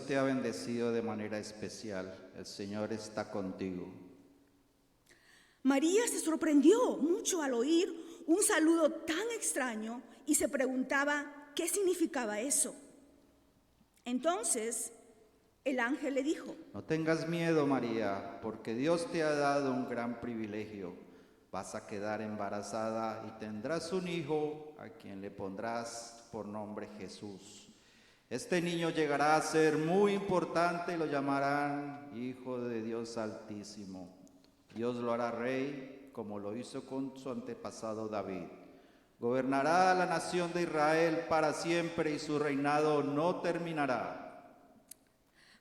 te ha bendecido de manera especial. El Señor está contigo. María se sorprendió mucho al oír un saludo tan extraño y se preguntaba qué significaba eso. Entonces el ángel le dijo: No tengas miedo, María, porque Dios te ha dado un gran privilegio. Vas a quedar embarazada y tendrás un hijo a quien le pondrás por nombre Jesús. Este niño llegará a ser muy importante y lo llamarán Hijo de Dios Altísimo. Dios lo hará rey, como lo hizo con su antepasado David. Gobernará a la nación de Israel para siempre y su reinado no terminará.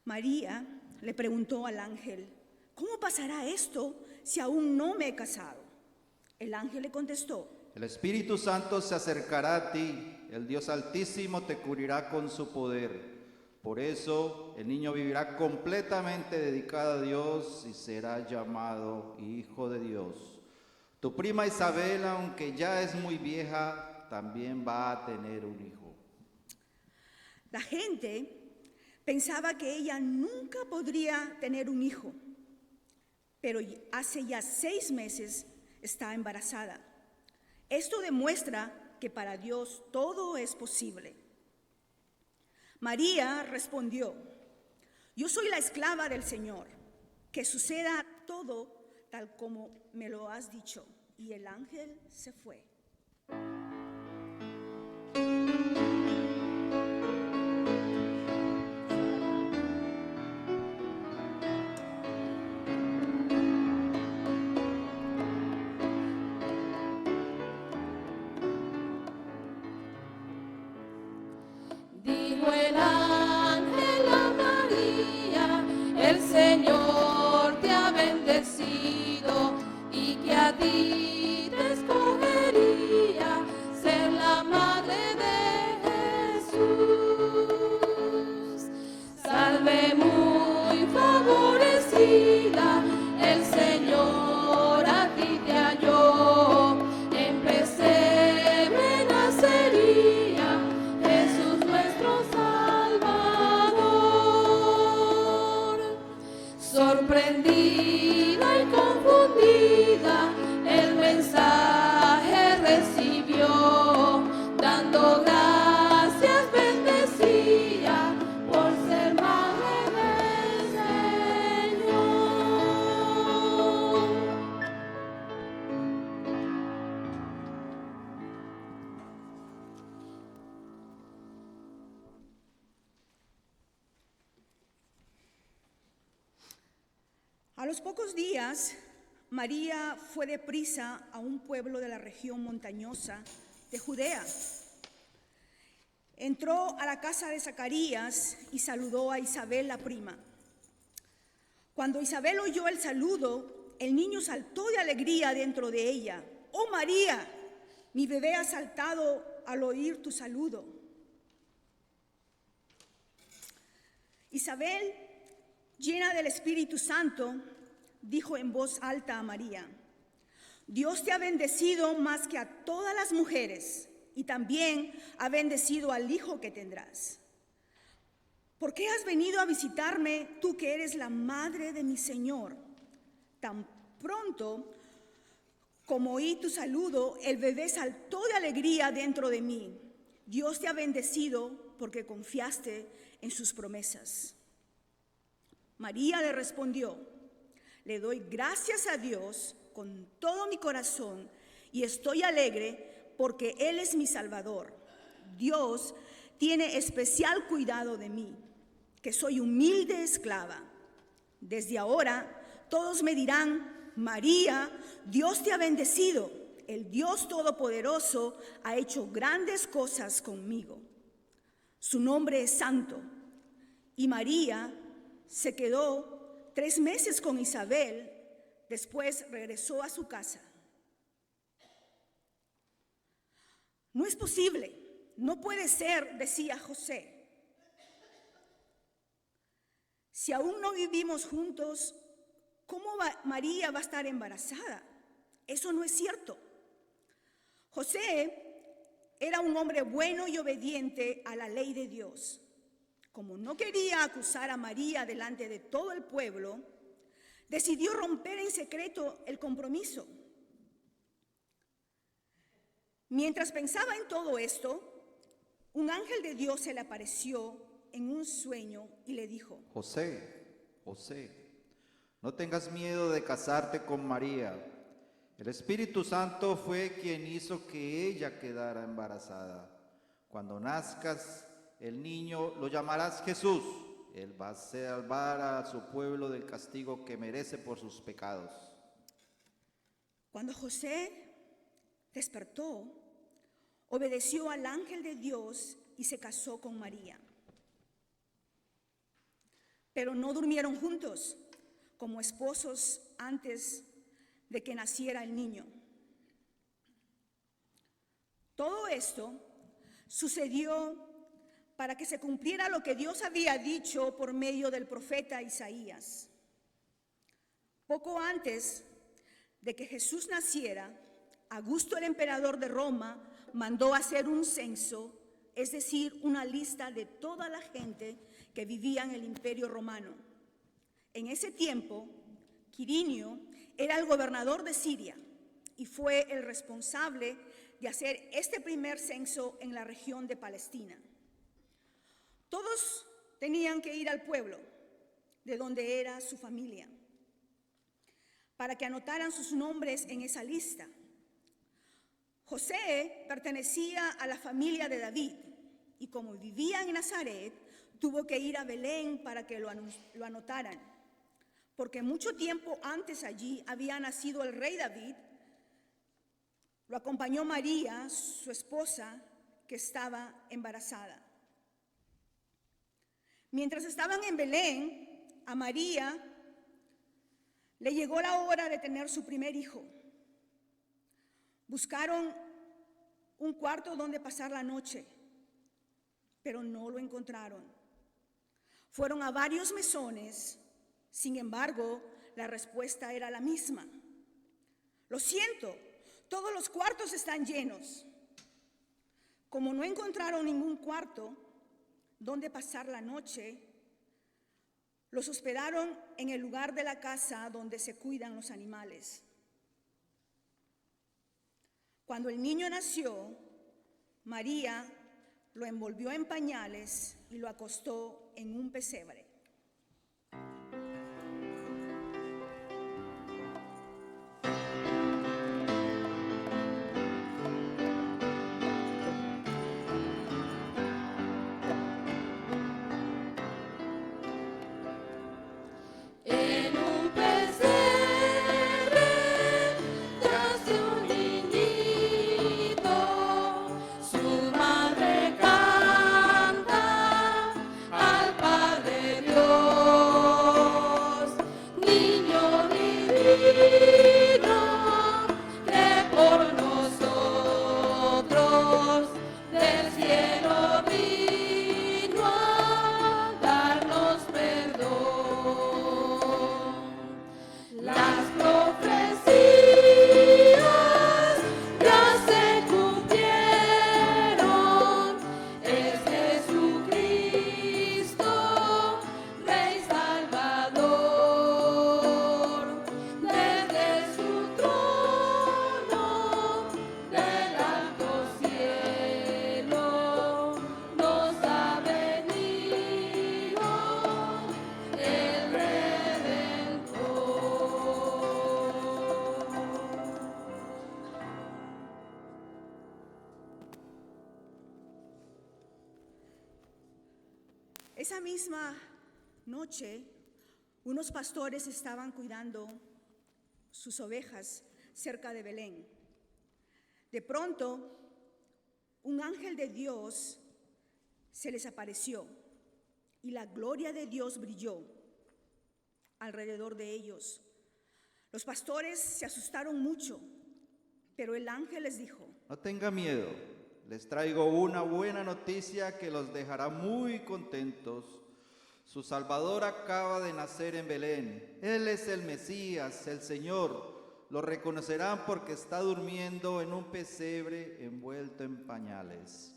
María le preguntó al ángel: ¿cómo pasará esto si aún no me he casado? El ángel le contestó: El Espíritu Santo se acercará a ti, el Dios Altísimo te cubrirá con su poder. Por eso el niño vivirá completamente dedicado a Dios y será llamado Hijo de Dios. Tu prima Isabel, aunque ya es muy vieja, también va a tener un hijo. La gente pensaba que ella nunca podría tener un hijo, pero hace ya 6 meses está embarazada. Esto demuestra que para Dios todo es posible. María respondió: yo soy la esclava del Señor, que suceda todo tal como me lo has dicho. Y el ángel se fue. Dijo el ángel a María: el Señor te ha bendecido y que a ti te escogería ser la madre de Jesús. Salve muy favorecida, el Señor a ti te halló. En pesebre nacería Jesús nuestro Salvador. Sorprendida y confundida, el mensaje recibió, dando gracias bendecía por ser madre del Señor. A los pocos días, María fue deprisa a un pueblo de la región montañosa de Judea. Entró a la casa de Zacarías y saludó a Isabel, la prima. Cuando Isabel oyó el saludo, el niño saltó de alegría dentro de ella. ¡Oh, María! Mi bebé ha saltado al oír tu saludo. Isabel, llena del Espíritu Santo, dijo en voz alta a María: Dios te ha bendecido más que a todas las mujeres y también ha bendecido al hijo que tendrás. ¿Por qué has venido a visitarme tú que eres la madre de mi Señor? Tan pronto como oí tu saludo, el bebé saltó de alegría dentro de mí. Dios te ha bendecido porque confiaste en sus promesas. María le respondió: le doy gracias a Dios con todo mi corazón y estoy alegre porque Él es mi Salvador. Dios tiene especial cuidado de mí, que soy humilde esclava. Desde ahora todos me dirán: María, Dios te ha bendecido. El Dios Todopoderoso ha hecho grandes cosas conmigo. Su nombre es santo. Y María se quedó 3 meses con Isabel, después regresó a su casa. No es posible, no puede ser, decía José. Si aún no vivimos juntos, ¿cómo María va a estar embarazada? Eso no es cierto. José era un hombre bueno y obediente a la ley de Dios. como no quería acusar a María delante de todo el pueblo, decidió romper en secreto el compromiso. Mientras pensaba en todo esto, un ángel de Dios se le apareció en un sueño y le dijo: José, no tengas miedo de casarte con María. El Espíritu Santo fue quien hizo que ella quedara embarazada. Cuando nazcas el niño lo llamarás Jesús. Él va a salvar a su pueblo del castigo que merece por sus pecados. Cuando José despertó, obedeció al ángel de Dios y se casó con María. Pero no durmieron juntos como esposos antes de que naciera el niño. Todo esto sucedió para que se cumpliera lo que Dios había dicho por medio del profeta Isaías. Poco antes de que Jesús naciera, Augusto, el emperador de Roma, mandó hacer un censo, es decir, una lista de toda la gente que vivía en el Imperio Romano. En ese tiempo, Quirinio era el gobernador de Siria y fue el responsable de hacer este primer censo en la región de Palestina. Todos tenían que ir al pueblo de donde era su familia para que anotaran sus nombres en esa lista. José pertenecía a la familia de David y como vivía en Nazaret, tuvo que ir a Belén para que lo anotaran, porque mucho tiempo antes allí había nacido el rey David. Lo acompañó María, su esposa, que estaba embarazada. Mientras estaban en Belén, a María le llegó la hora de tener su primer hijo. Buscaron un cuarto donde pasar la noche, pero no lo encontraron. Fueron a varios mesones, sin embargo, la respuesta era la misma. Lo siento, todos los cuartos están llenos. Como no encontraron ningún cuarto donde pasar la noche, los hospedaron en el lugar de la casa donde se cuidan los animales. Cuando el niño nació, María lo envolvió en pañales y lo acostó en un pesebre. Esa misma noche, unos pastores estaban cuidando sus ovejas cerca de Belén. De pronto, un ángel de Dios se les apareció y la gloria de Dios brilló alrededor de ellos. Los pastores se asustaron mucho, pero el ángel les dijo: No tenga miedo, les traigo una buena noticia que los dejará muy contentos. Su Salvador acaba de nacer en Belén. Él es el Mesías, el Señor. Lo reconocerán porque está durmiendo en un pesebre envuelto en pañales.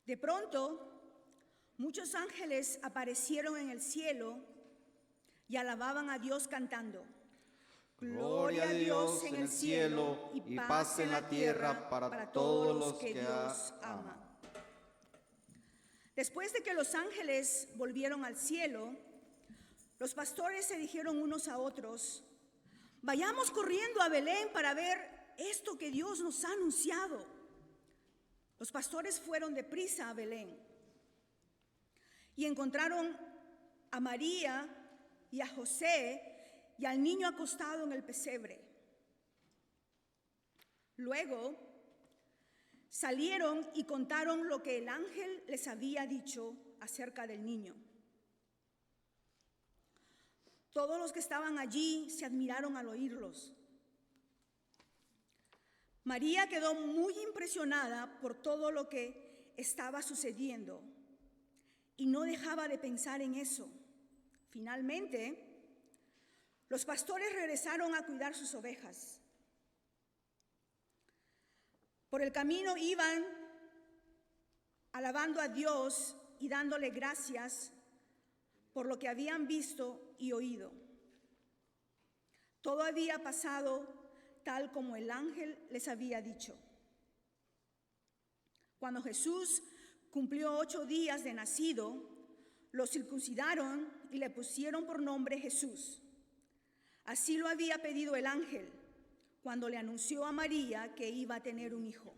De pronto, muchos ángeles aparecieron en el cielo y alababan a Dios cantando: Gloria a Dios en el cielo y paz en la tierra para todos los que Dios ama. Después de que los ángeles volvieron al cielo, los pastores se dijeron unos a otros: vayamos corriendo a Belén para ver esto que Dios nos ha anunciado. Los pastores fueron deprisa a Belén y encontraron a María y a José y al niño acostado en el pesebre. Luego salieron y contaron lo que el ángel les había dicho acerca del niño. Todos los que estaban allí se admiraron al oírlos. María quedó muy impresionada por todo lo que estaba sucediendo y no dejaba de pensar en eso. Finalmente, los pastores regresaron a cuidar sus ovejas. Por el camino iban alabando a Dios y dándole gracias por lo que habían visto y oído. Todo había pasado tal como el ángel les había dicho. Cuando Jesús cumplió 8 días de nacido, lo circuncidaron y le pusieron por nombre Jesús. Así lo había pedido el ángel cuando le anunció a María que iba a tener un hijo.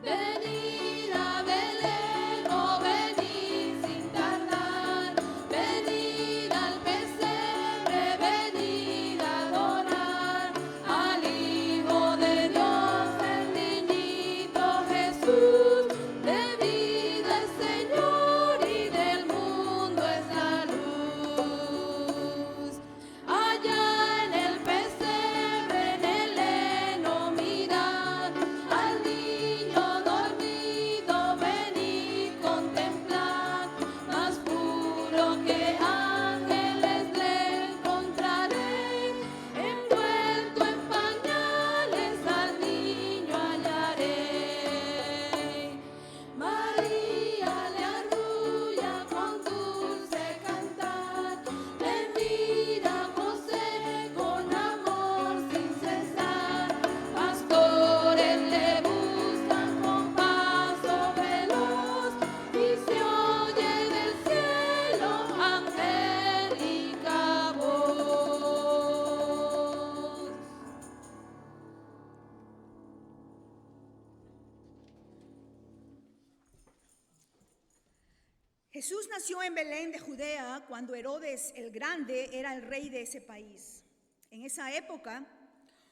Venid a Belén, oh venid sin tardar, venid al pesebre, venid a adorar al Hijo de Dios, el niñito Jesús, de vida es Señor y del mundo es la luz. Allá en el pesebre, en el heno, mirad al niño dormido, venid contemplar, más puro que ángeles le encontraréis, envuelto en pañales al niño hallaréis. María le arrulla con dulce cantar, le mira José con amor sin cesar, pastores le buscan con paso veloz y se oye del cielo angélica voz. Jesús nació en Belén de Judea cuando Herodes el Grande era el rey de ese país. En esa época,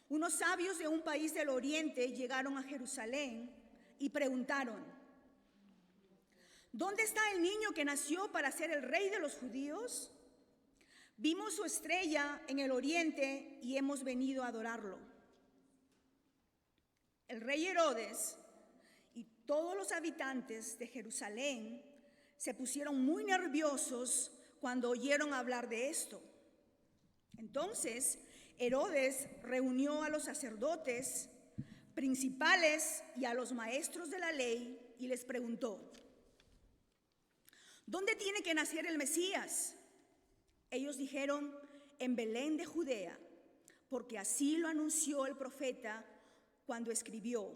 unos sabios de un país del oriente llegaron a Jerusalén y preguntaron: ¿dónde está el niño que nació para ser el rey de los judíos? Vimos su estrella en el oriente y hemos venido a adorarlo. El rey Herodes y todos los habitantes de Jerusalén se pusieron muy nerviosos cuando oyeron hablar de esto. Entonces, Herodes reunió a los sacerdotes principales y a los maestros de la ley y les preguntó: ¿dónde tiene que nacer el Mesías? Ellos dijeron: en Belén de Judea, porque así lo anunció el profeta cuando escribió: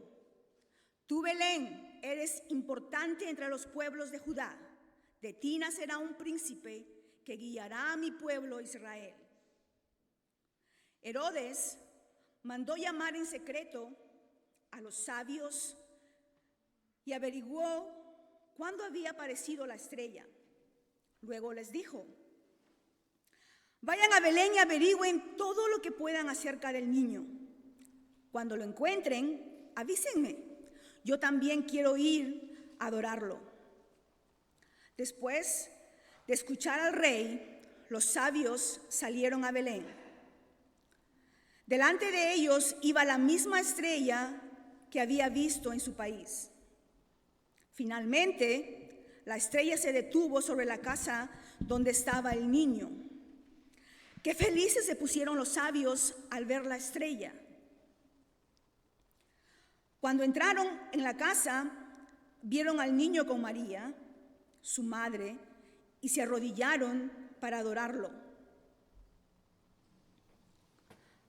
tú, Belén, eres importante entre los pueblos de Judá. De ti nacerá un príncipe que guiará a mi pueblo Israel. Herodes mandó llamar en secreto a los sabios y averiguó cuándo había aparecido la estrella. Luego les dijo: vayan a Belén y averigüen todo lo que puedan acerca del niño. Cuando lo encuentren, avísenme. Yo también quiero ir a adorarlo. Después de escuchar al rey, los sabios salieron a Belén. Delante de ellos iba la misma estrella que había visto en su país. Finalmente, la estrella se detuvo sobre la casa donde estaba el niño. Qué felices se pusieron los sabios al ver la estrella. Cuando entraron en la casa, vieron al niño con María, su madre, y se arrodillaron para adorarlo.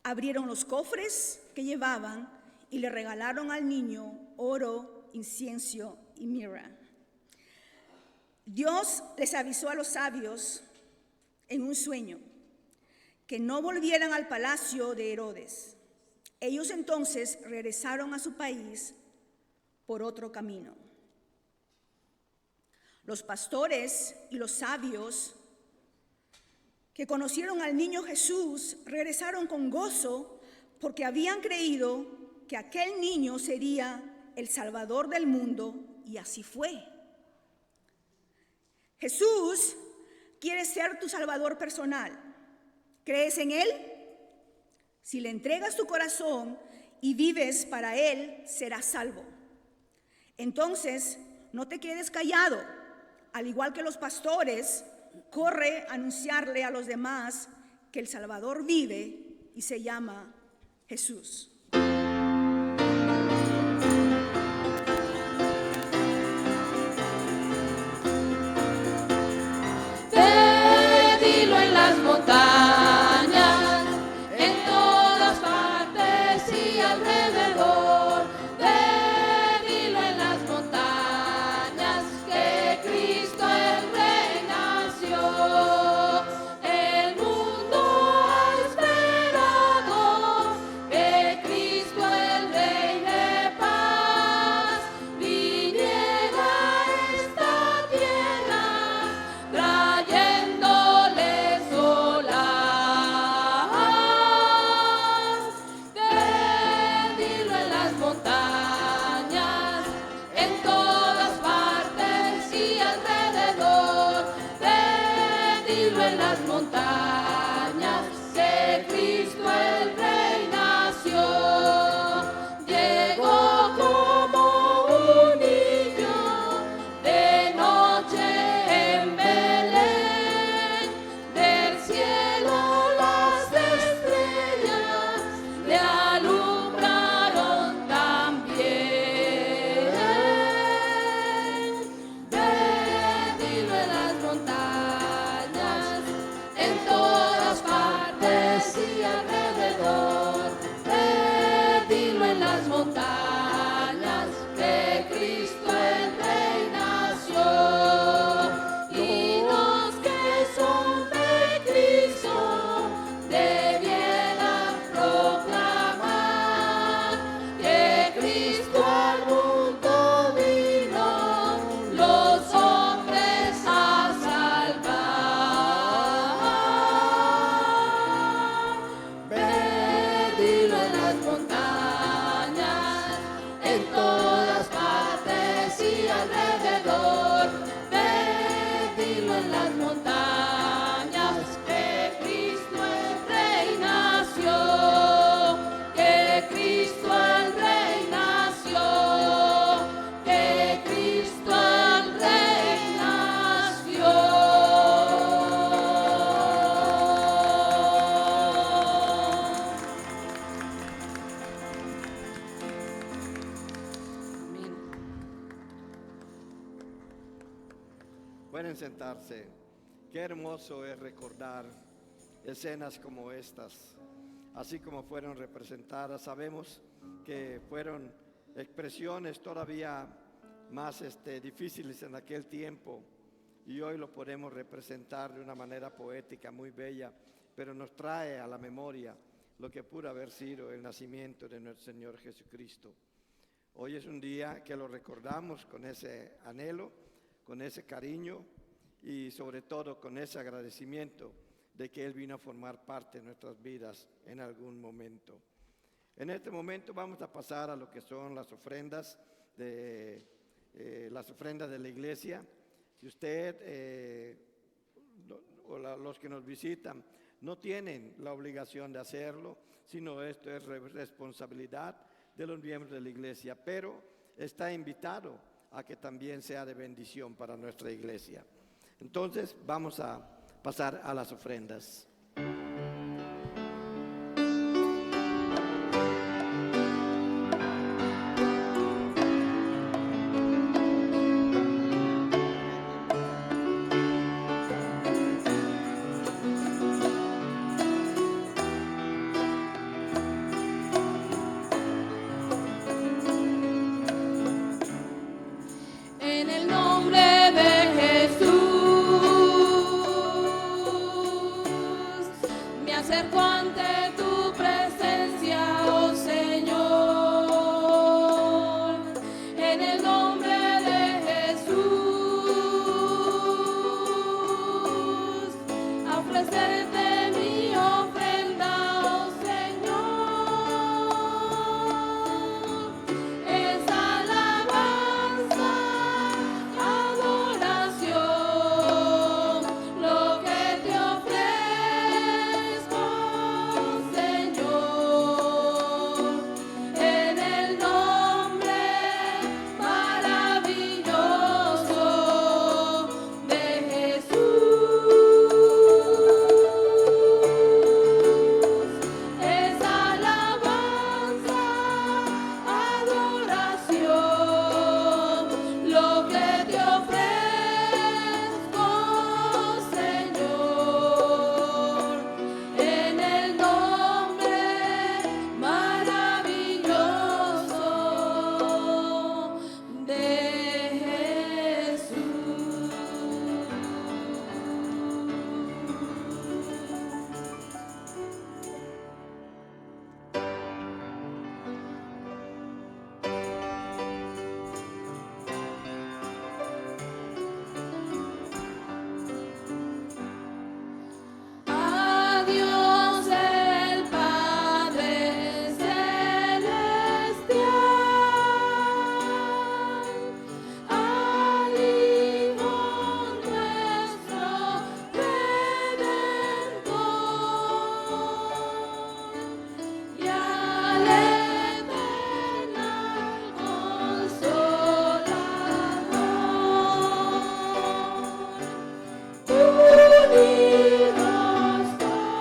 Abrieron los cofres que llevaban y le regalaron al niño oro, incienso y mirra. Dios les avisó a los sabios en un sueño que no volvieran al palacio de Herodes. Ellos entonces regresaron a su país por otro camino. Los pastores y los sabios que conocieron al niño Jesús regresaron con gozo porque habían creído que aquel niño sería el Salvador del mundo, y así fue. Jesús quiere ser tu Salvador personal. ¿Crees en Él? Si le entregas tu corazón y vives para Él, serás salvo. Entonces, no te quedes callado. Al igual que los pastores, corre a anunciarle a los demás que el Salvador vive y se llama Jesús. Dilo en las montañas, en todas partes y alrededor. Dilo en las montañas que Cristo el Rey nació. El mundo ha esperado que Cristo el Rey de paz viniera a esta tierra, trayéndole olas. Dilo en las montañas, en todas partes y alrededor. Dilo en las montañas que Cristo el Rey nació. Llegó como un niño de noche en Belén. Del cielo las estrellas le alumbraron también. Dilo en las montañas, en todas partes y alrededor. Dilo en las montañas que Cristo el Rey nació. Y los que son de Cristo debieran proclamar que Cristo al mundo vino los hombres a salvar. Dilo en las montañas, en todas partes y alrededor. Dilo en las montañas que Cristo el Rey nació. Que Cristo el Rey nació. Que Cristo el Rey nació. Pueden sentarse. Qué hermoso es recordar escenas como estas, así como fueron representadas. Sabemos que fueron expresiones todavía más difíciles en aquel tiempo, y hoy lo podemos representar de una manera poética muy bella, pero nos trae a la memoria lo que pudo haber sido el nacimiento de nuestro Señor Jesucristo. Hoy es un día que lo recordamos con ese anhelo, con ese cariño y sobre todo con ese agradecimiento de que Él vino a formar parte de nuestras vidas en algún momento. En este momento vamos a pasar a lo que son las ofrendas de la iglesia. Si usted o los que nos visitan no tienen la obligación de hacerlo, sino esto es responsabilidad de los miembros de la iglesia, pero está invitado a que también sea de bendición para nuestra iglesia. Entonces vamos a pasar a las ofrendas. En el nombre de Jesús, me acerco ante tu presencia, oh Señor. En el nombre de Jesús, a ofrecerte mi ofrenda, oh Señor. Es alabanza, adoración, lo que te ofrezco, Señor, en el nombre maravilloso de Jesús. Es alabanza, adoración, lo que te ofrezco, Señor, en el nombre maravilloso de Jesús. A Dios el Padre celestial, al Hijo nuestro Redentor y al Eternal Consolador, unidos todos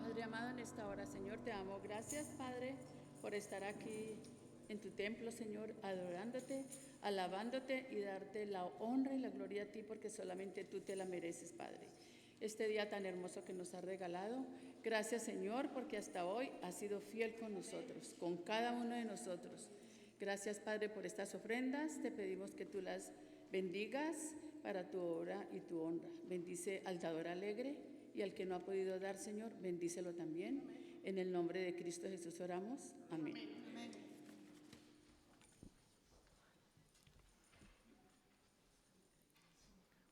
Padre amado, en esta hora, Señor, te amo. Gracias, Padre, por estar aquí en tu templo, Señor, adorándote, alabándote y darte la honra y la gloria a ti, porque solamente tú te la mereces, Padre. Este día tan hermoso que nos has regalado, gracias, Señor, porque hasta hoy has sido fiel con nosotros, con cada uno de nosotros. Gracias, Padre, por estas ofrendas. Te pedimos que tú las bendigas para tu obra y tu honra. Bendice al dador alegre y al que no ha podido dar, Señor, bendícelo también. En el nombre de Cristo Jesús oramos. Amén.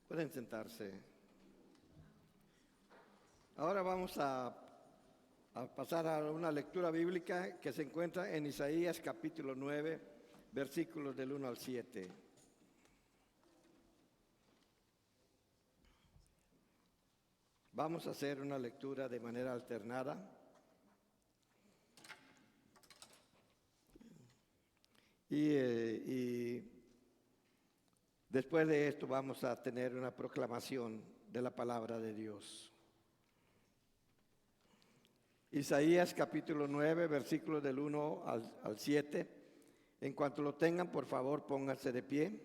Pueden sentarse. Ahora vamos a pasar a una lectura bíblica que se encuentra en Isaías capítulo 9, versículos del 1 al 7. Vamos a hacer una lectura de manera alternada. Y después de esto vamos a tener una proclamación de la palabra de Dios. Isaías capítulo 9, versículos del 1 al 7. En cuanto lo tengan, por favor, pónganse de pie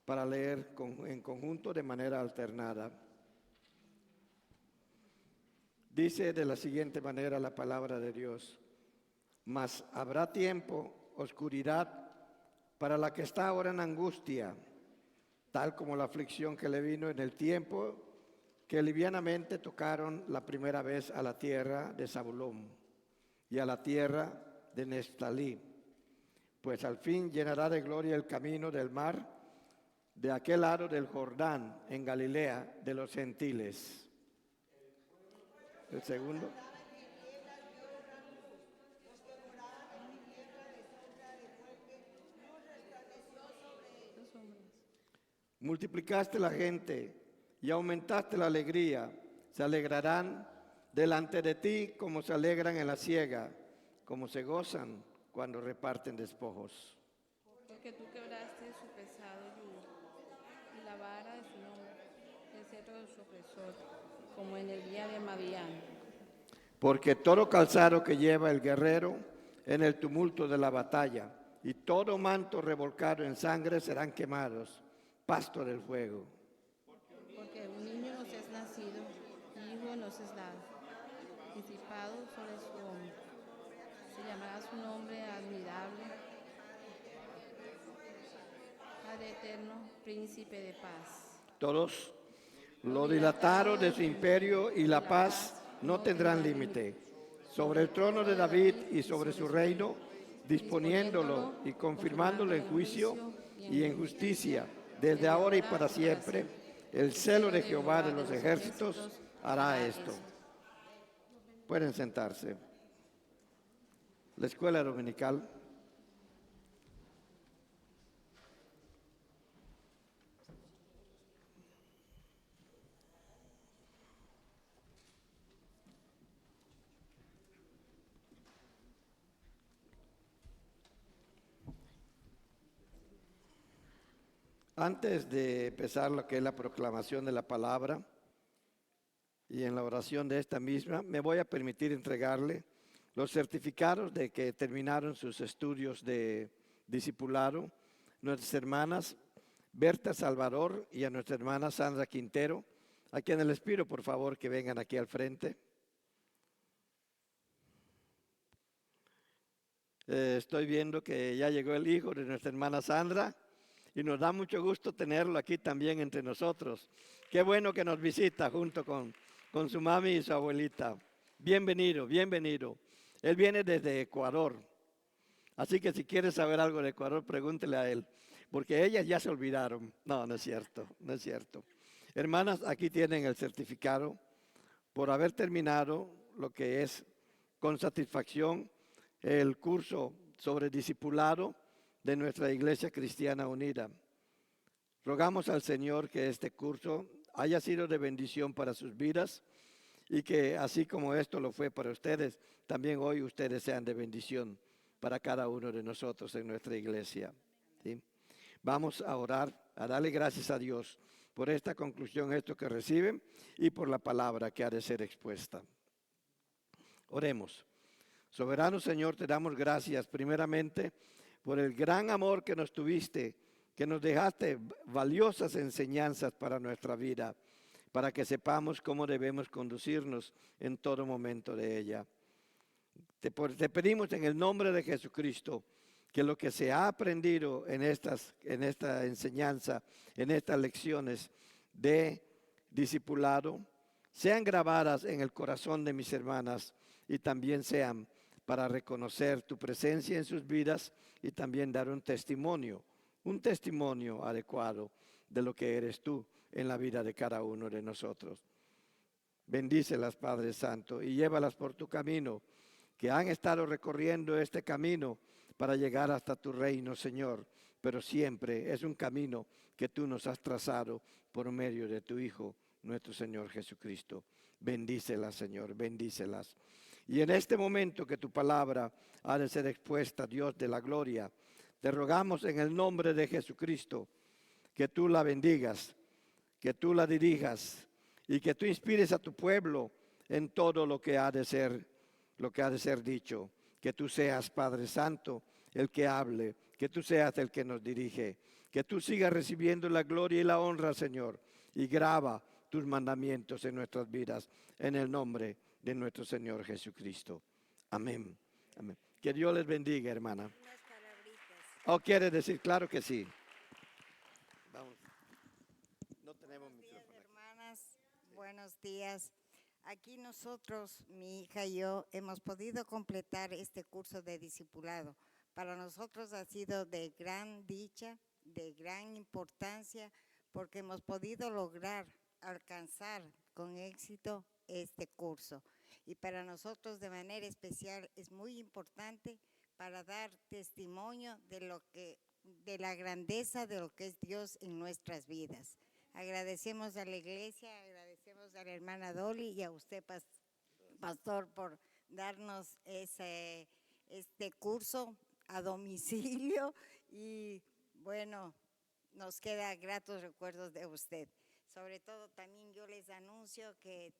para leer en conjunto de manera alternada. Dice de la siguiente manera la palabra de Dios: mas habrá tiempo, oscuridad, para la que está ahora en angustia, tal como la aflicción que le vino en el tiempo que livianamente tocaron la primera vez a la tierra de Zabulón y a la tierra de Neftalí, pues al fin llenará de gloria el camino del mar, de aquel lado del Jordán, en Galilea de los gentiles. El segundo. Multiplicaste la gente y aumentaste la alegría. Se alegrarán delante de ti como se alegran en la siega, como se gozan cuando reparten despojos. Porque tú quebraste su pesado yugo y la vara de su nombre, el cetro de su opresor, como en el día de Madián. Porque todo calzado que lleva el guerrero en el tumulto de la batalla y todo manto revolcado en sangre serán quemados, pasto del fuego. Porque un niño nos es nacido, hijo nos es dado, principado sobre su hombro. Se llamará su nombre admirable, Padre eterno, príncipe de paz. Todos lo dilataron de su imperio y la paz no tendrán límite. Sobre el trono de David y sobre su reino, disponiéndolo y confirmándolo en juicio y en justicia, desde ahora y para siempre, el celo de Jehová de los ejércitos hará esto. Pueden sentarse. La escuela dominical. Antes de empezar lo que es la proclamación de la palabra y en la oración de esta misma, me voy a permitir entregarle los certificados de que terminaron sus estudios de discipulado, nuestras hermanas Berta Salvador y a nuestra hermana Sandra Quintero, a quienes les pido por favor que vengan aquí al frente. Estoy viendo que ya llegó el hijo de nuestra hermana Sandra y nos da mucho gusto tenerlo aquí también entre nosotros. Qué bueno que nos visita junto con su mami y su abuelita. Bienvenido, bienvenido. Él viene desde Ecuador, así que si quiere saber algo de Ecuador, pregúntele a él, porque ellas ya se olvidaron. No, no es cierto, no es cierto. Hermanas, aquí tienen el certificado por haber terminado lo que es con satisfacción el curso sobre discipulado de nuestra Iglesia Cristiana Unida. Rogamos al Señor que este curso haya sido de bendición para sus vidas y que así como esto lo fue para ustedes, también hoy ustedes sean de bendición para cada uno de nosotros en nuestra iglesia. ¿Sí? Vamos a orar, a darle gracias a Dios por esta conclusión, esto que reciben y por la palabra que ha de ser expuesta. Oremos. Soberano Señor, te damos gracias primeramente por el gran amor que nos tuviste, que nos dejaste valiosas enseñanzas para nuestra vida, para que sepamos cómo debemos conducirnos en todo momento de ella. Te pedimos en el nombre de Jesucristo que lo que se ha aprendido en esta enseñanza, en estas lecciones de discipulado, sean grabadas en el corazón de mis hermanas y también sean para reconocer tu presencia en sus vidas y también dar un testimonio adecuado de lo que eres tú en la vida de cada uno de nosotros. Bendícelas, Padre Santo, y llévalas por tu camino, que han estado recorriendo este camino para llegar hasta tu reino, Señor, pero siempre es un camino que tú nos has trazado por medio de tu Hijo, nuestro Señor Jesucristo. Bendícelas, Señor, bendícelas. Y en este momento que tu palabra ha de ser expuesta, Dios de la gloria, te rogamos en el nombre de Jesucristo que tú la bendigas, que tú la dirijas y que tú inspires a tu pueblo en todo lo que ha de ser dicho. Que tú seas, Padre Santo, el que hable, que tú seas el que nos dirige, que tú sigas recibiendo la gloria y la honra, Señor, y graba tus mandamientos en nuestras vidas, en el nombre de nuestro Señor Jesucristo. Amén. Amén. Que Dios les bendiga, hermana. ¿O quiere decir? Claro que sí. Vamos. No tenemos micrófono. Hermanas, buenos días. Aquí nosotros, mi hija y yo, hemos podido completar este curso de discipulado. Para nosotros ha sido de gran dicha, de gran importancia, porque hemos podido lograr alcanzar con éxito este curso. y para nosotros de manera especial es muy importante para dar testimonio de la grandeza de lo que es Dios en nuestras vidas. Agradecemos a la iglesia, agradecemos a la hermana Dolly y a usted, pastor, por darnos este curso a domicilio y bueno, nos queda gratos recuerdos de usted. Sobre todo también yo les anuncio que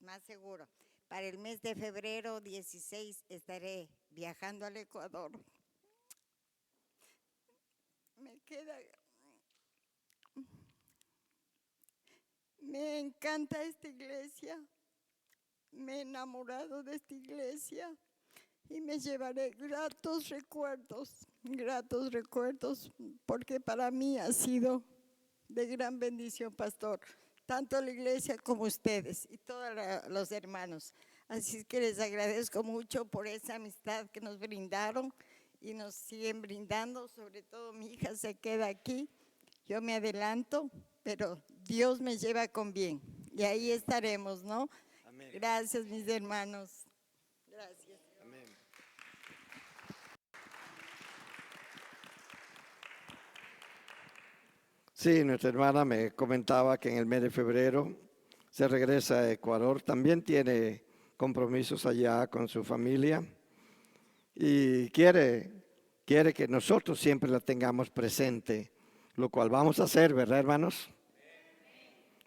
más seguro, para el mes de febrero 16 estaré viajando al Ecuador. Me encanta esta iglesia, me he enamorado de esta iglesia y me llevaré gratos recuerdos, porque para mí ha sido de gran bendición, pastor, tanto la iglesia como ustedes y todos los hermanos. Así que les agradezco mucho por esa amistad que nos brindaron y nos siguen brindando. Sobre todo mi hija se queda aquí, yo me adelanto, pero Dios me lleva con bien y ahí estaremos, ¿no? Amén. Gracias, mis hermanos. Gracias. Amén. Sí, nuestra hermana me comentaba que en el mes de febrero se regresa a Ecuador. También tiene compromisos allá con su familia y quiere que nosotros siempre la tengamos presente, lo cual vamos a hacer, ¿verdad, hermanos?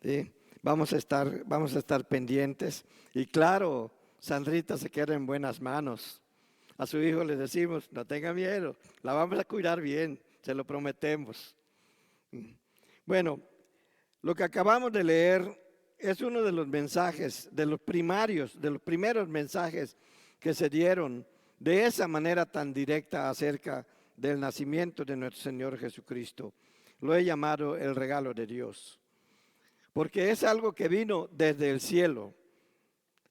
Sí, vamos a estar pendientes. Y claro, Sandrita se queda en buenas manos. A su hijo le decimos, no tenga miedo, la vamos a cuidar bien, se lo prometemos. Bueno, lo que acabamos de leer es uno de los mensajes, de los primeros mensajes que se dieron de esa manera tan directa acerca del nacimiento de nuestro Señor Jesucristo. Lo he llamado el regalo de Dios, porque es algo que vino desde el cielo.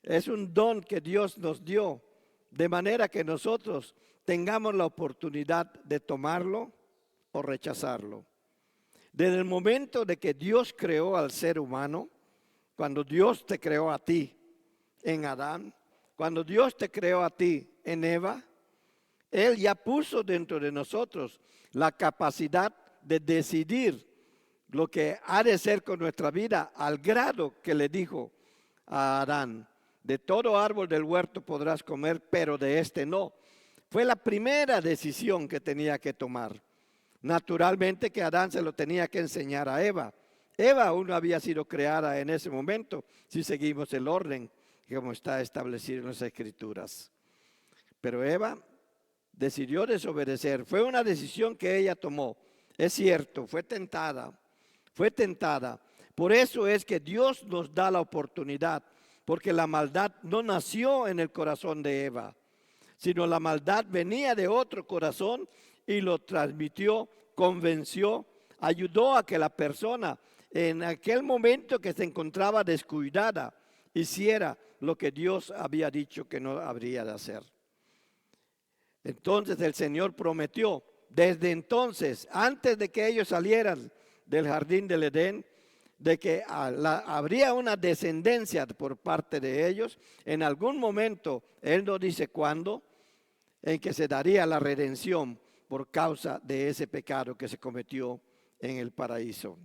Es un don que Dios nos dio, de manera que nosotros tengamos la oportunidad de tomarlo o rechazarlo. Desde el momento de que Dios creó al ser humano, cuando Dios te creó a ti en Adán, cuando Dios te creó a ti en Eva, Él ya puso dentro de nosotros la capacidad de decidir lo que ha de ser con nuestra vida, al grado que le dijo a Adán, de todo árbol del huerto podrás comer, pero de este no. Fue la primera decisión que tenía que tomar. Naturalmente que Adán se lo tenía que enseñar a Eva. Eva aún no había sido creada en ese momento, si seguimos el orden como está establecido en las Escrituras. Pero Eva decidió desobedecer. Fue una decisión que ella tomó. Es cierto, fue tentada. Por eso es que Dios nos da la oportunidad, porque la maldad no nació en el corazón de Eva, sino la maldad venía de otro corazón y lo transmitió, convenció, ayudó a que la persona en aquel momento que se encontraba descuidada hiciera lo que Dios había dicho que no habría de hacer. Entonces el Señor prometió, desde entonces, antes de que ellos salieran del jardín del Edén, de que habría una descendencia por parte de ellos. En algún momento, Él no dice cuándo, en que se daría la redención por causa de ese pecado que se cometió en el paraíso.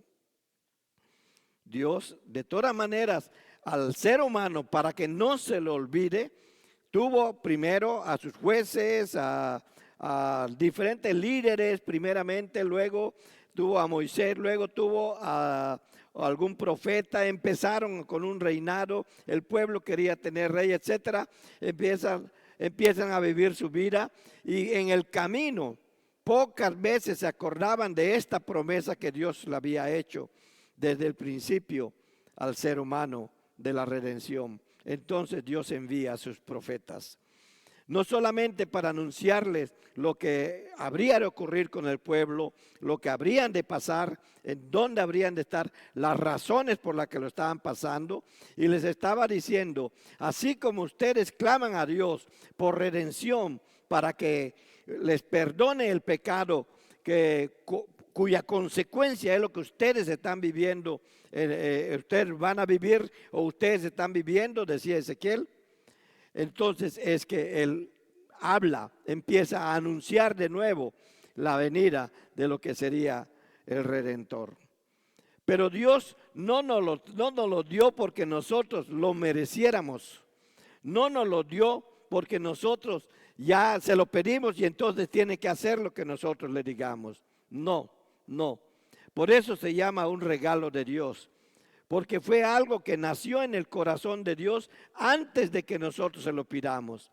Dios, de todas maneras, al ser humano, para que no se lo olvide, tuvo primero a sus jueces, a diferentes líderes primeramente, luego tuvo a Moisés, luego tuvo a algún profeta. Empezaron con un reinado, el pueblo quería tener rey, etcétera. Empiezan a vivir su vida y en el camino pocas veces se acordaban de esta promesa que Dios le había hecho desde el principio al ser humano de la redención. Entonces Dios envía a sus profetas, no solamente para anunciarles lo que habría de ocurrir con el pueblo, lo que habrían de pasar, en dónde habrían de estar, las razones por las que lo estaban pasando, y les estaba diciendo, así como ustedes claman a Dios por redención para que les perdone el pecado que cuya consecuencia es lo que ustedes están viviendo, ustedes van a vivir o ustedes están viviendo, decía Ezequiel. Entonces es que él empieza a anunciar de nuevo la venida de lo que sería el Redentor. Pero Dios no nos lo dio porque nosotros lo mereciéramos. No nos lo dio porque nosotros ya se lo pedimos y entonces tiene que hacer lo que nosotros le digamos. No. Por eso se llama un regalo de Dios. Porque fue algo que nació en el corazón de Dios antes de que nosotros se lo pidamos.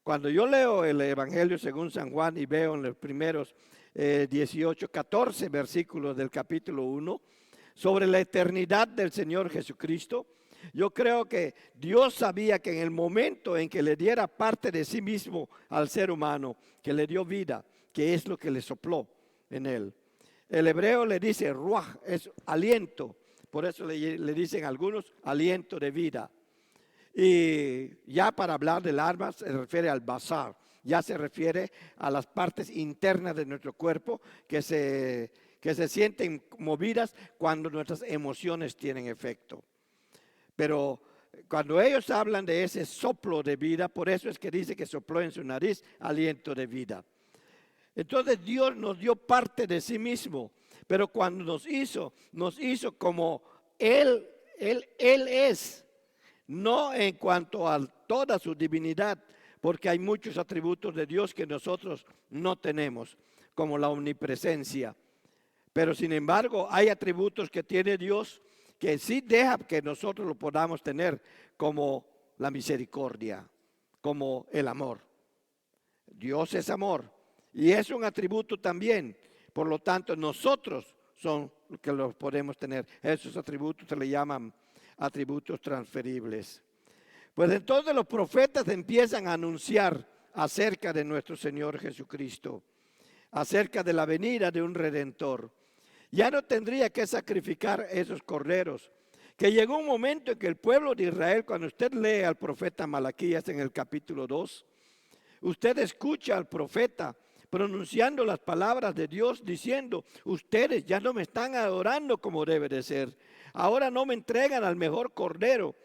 Cuando yo leo el Evangelio según San Juan y veo en los primeros 14 versículos del capítulo 1 sobre la eternidad del Señor Jesucristo, yo creo que Dios sabía que en el momento en que le diera parte de sí mismo al ser humano, que le dio vida, que es lo que le sopló en él. El hebreo le dice ruaj, es aliento, por eso le dicen algunos aliento de vida. Y ya para hablar del alma se refiere al basar, ya se refiere a las partes internas de nuestro cuerpo que se sienten movidas cuando nuestras emociones tienen efecto. Pero cuando ellos hablan de ese soplo de vida, por eso es que dice que sopló en su nariz aliento de vida. Entonces Dios nos dio parte de sí mismo, pero cuando nos hizo como Él es, no en cuanto a toda su divinidad, porque hay muchos atributos de Dios que nosotros no tenemos, como la omnipresencia. Pero sin embargo hay atributos que tiene Dios que sí deja que nosotros lo podamos tener, como la misericordia, como el amor. Dios es amor y es un atributo también. Por lo tanto, nosotros son los que los podemos tener. Esos atributos se le llaman atributos transferibles. Pues entonces los profetas empiezan a anunciar acerca de nuestro Señor Jesucristo, acerca de la venida de un Redentor. Ya no tendría que sacrificar esos corderos, que llegó un momento en que el pueblo de Israel, cuando usted lee al profeta Malaquías en el capítulo 2, usted escucha al profeta pronunciando las palabras de Dios diciendo: ustedes ya no me están adorando como debe de ser, ahora no me entregan al mejor cordero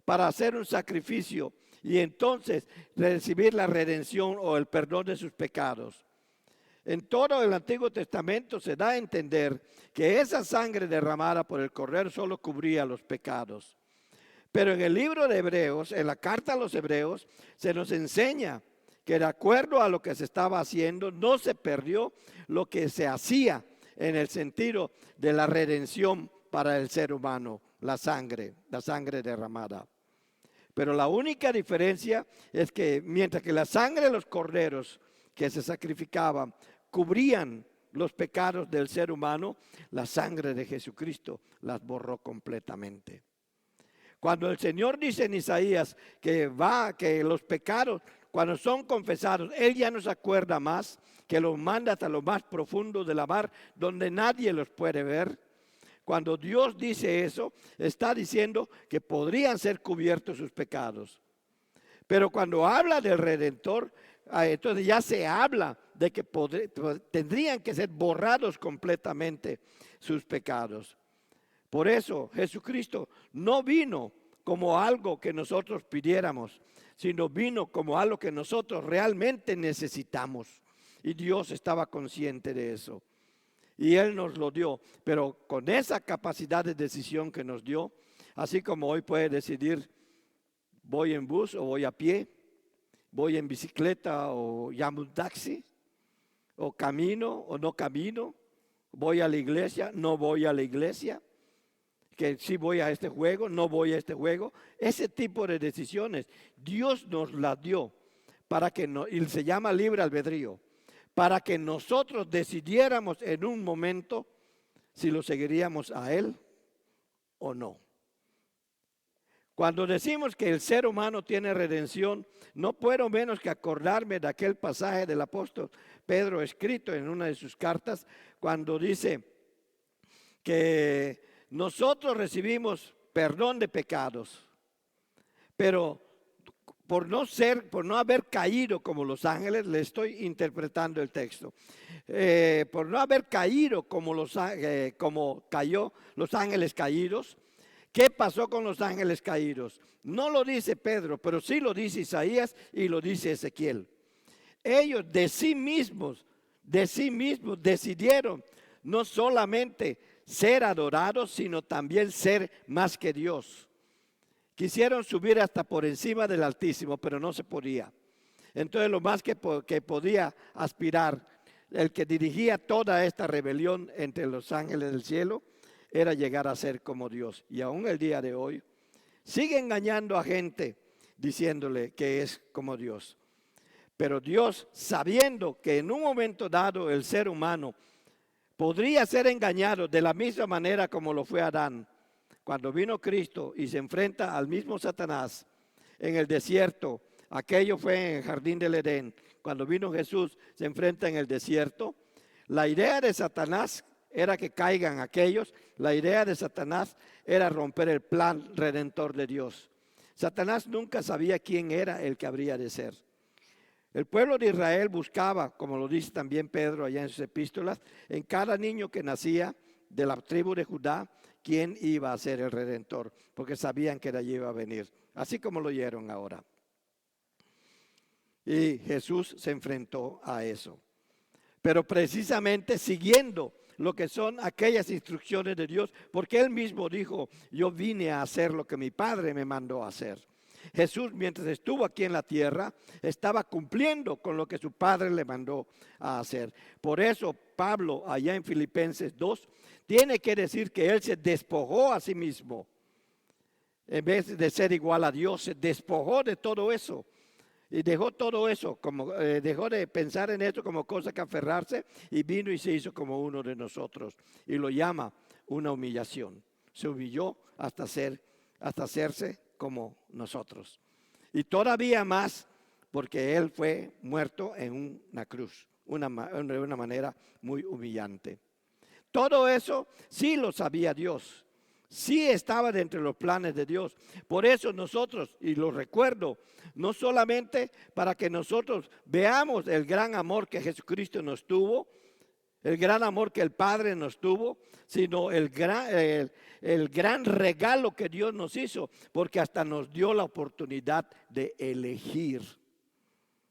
para hacer un sacrificio y entonces recibir la redención o el perdón de sus pecados. En todo el Antiguo Testamento se da a entender que esa sangre derramada por el Cordero solo cubría los pecados. Pero en el libro de Hebreos, en la carta a los Hebreos, se nos enseña que de acuerdo a lo que se estaba haciendo, no se perdió lo que se hacía en el sentido de la redención para el ser humano, la sangre derramada. Pero la única diferencia es que mientras que la sangre de los corderos que se sacrificaban cubrían los pecados del ser humano, la sangre de Jesucristo las borró completamente. Cuando el Señor dice en Isaías que los pecados, cuando son confesados, Él ya no se acuerda más, que los manda hasta lo más profundo de la mar, donde nadie los puede ver. Cuando Dios dice eso, está diciendo que podrían ser cubiertos sus pecados. Pero cuando habla del Redentor, entonces ya se habla de que tendrían que ser borrados completamente sus pecados. Por eso Jesucristo no vino como algo que nosotros pidiéramos, sino vino como algo que nosotros realmente necesitamos. Y Dios estaba consciente de eso. Y Él nos lo dio, pero con esa capacidad de decisión que nos dio, así como hoy puede decidir, voy en bus o voy a pie, voy en bicicleta o llamo un taxi, o camino o no camino, voy a la iglesia, no voy a la iglesia, que si voy a este juego, no voy a este juego. Ese tipo de decisiones Dios nos las dio para que y se llama libre albedrío, para que nosotros decidiéramos en un momento si lo seguiríamos a Él o no. Cuando decimos que el ser humano tiene redención, no puedo menos que acordarme de aquel pasaje del apóstol Pedro escrito en una de sus cartas, cuando dice que nosotros recibimos perdón de pecados, pero por no haber caído como los ángeles, le estoy interpretando el texto, por no haber caído como cayó los ángeles caídos. ¿Qué pasó con los ángeles caídos? No lo dice Pedro, pero sí lo dice Isaías y lo dice Ezequiel. Ellos de sí mismos decidieron no solamente ser adorados, sino también ser más que Dios. Quisieron subir hasta por encima del Altísimo, pero no se podía. Entonces lo más que podía aspirar, el que dirigía toda esta rebelión entre los ángeles del cielo, era llegar a ser como Dios. Y aún el día de hoy sigue engañando a gente diciéndole que es como Dios. Pero Dios, sabiendo que en un momento dado el ser humano podría ser engañado de la misma manera como lo fue Adán, cuando vino Cristo y se enfrenta al mismo Satanás en el desierto, aquello fue en el jardín del Edén, cuando vino Jesús se enfrenta en el desierto, la idea de Satanás era que caigan aquellos, la idea de Satanás era romper el plan redentor de Dios. Satanás nunca sabía quién era el que habría de ser. El pueblo de Israel buscaba, como lo dice también Pedro allá en sus epístolas, en cada niño que nacía de la tribu de Judá, quién iba a ser el redentor, porque sabían que de allí iba a venir, así como lo oyeron ahora. Y Jesús se enfrentó a eso. Pero precisamente siguiendo lo que son aquellas instrucciones de Dios, porque Él mismo dijo, yo vine a hacer lo que mi Padre me mandó a hacer. Jesús, mientras estuvo aquí en la tierra, estaba cumpliendo con lo que su Padre le mandó a hacer. Por eso Pablo, allá en Filipenses 2, tiene que decir que Él se despojó a sí mismo. En vez de ser igual a Dios, se despojó de todo eso. Y dejó todo eso, dejó de pensar en esto como cosa que aferrarse y vino y se hizo como uno de nosotros. Y lo llama una humillación. Se humilló hasta hacerse como nosotros. Y todavía más porque Él fue muerto en una cruz, de una manera muy humillante. Todo eso sí lo sabía Dios. Sí estaba dentro de los planes de Dios. Por eso nosotros, y lo recuerdo, no solamente para que nosotros veamos el gran amor que Jesucristo nos tuvo, el gran amor que el Padre nos tuvo, sino el gran regalo que Dios nos hizo, porque hasta nos dio la oportunidad de elegir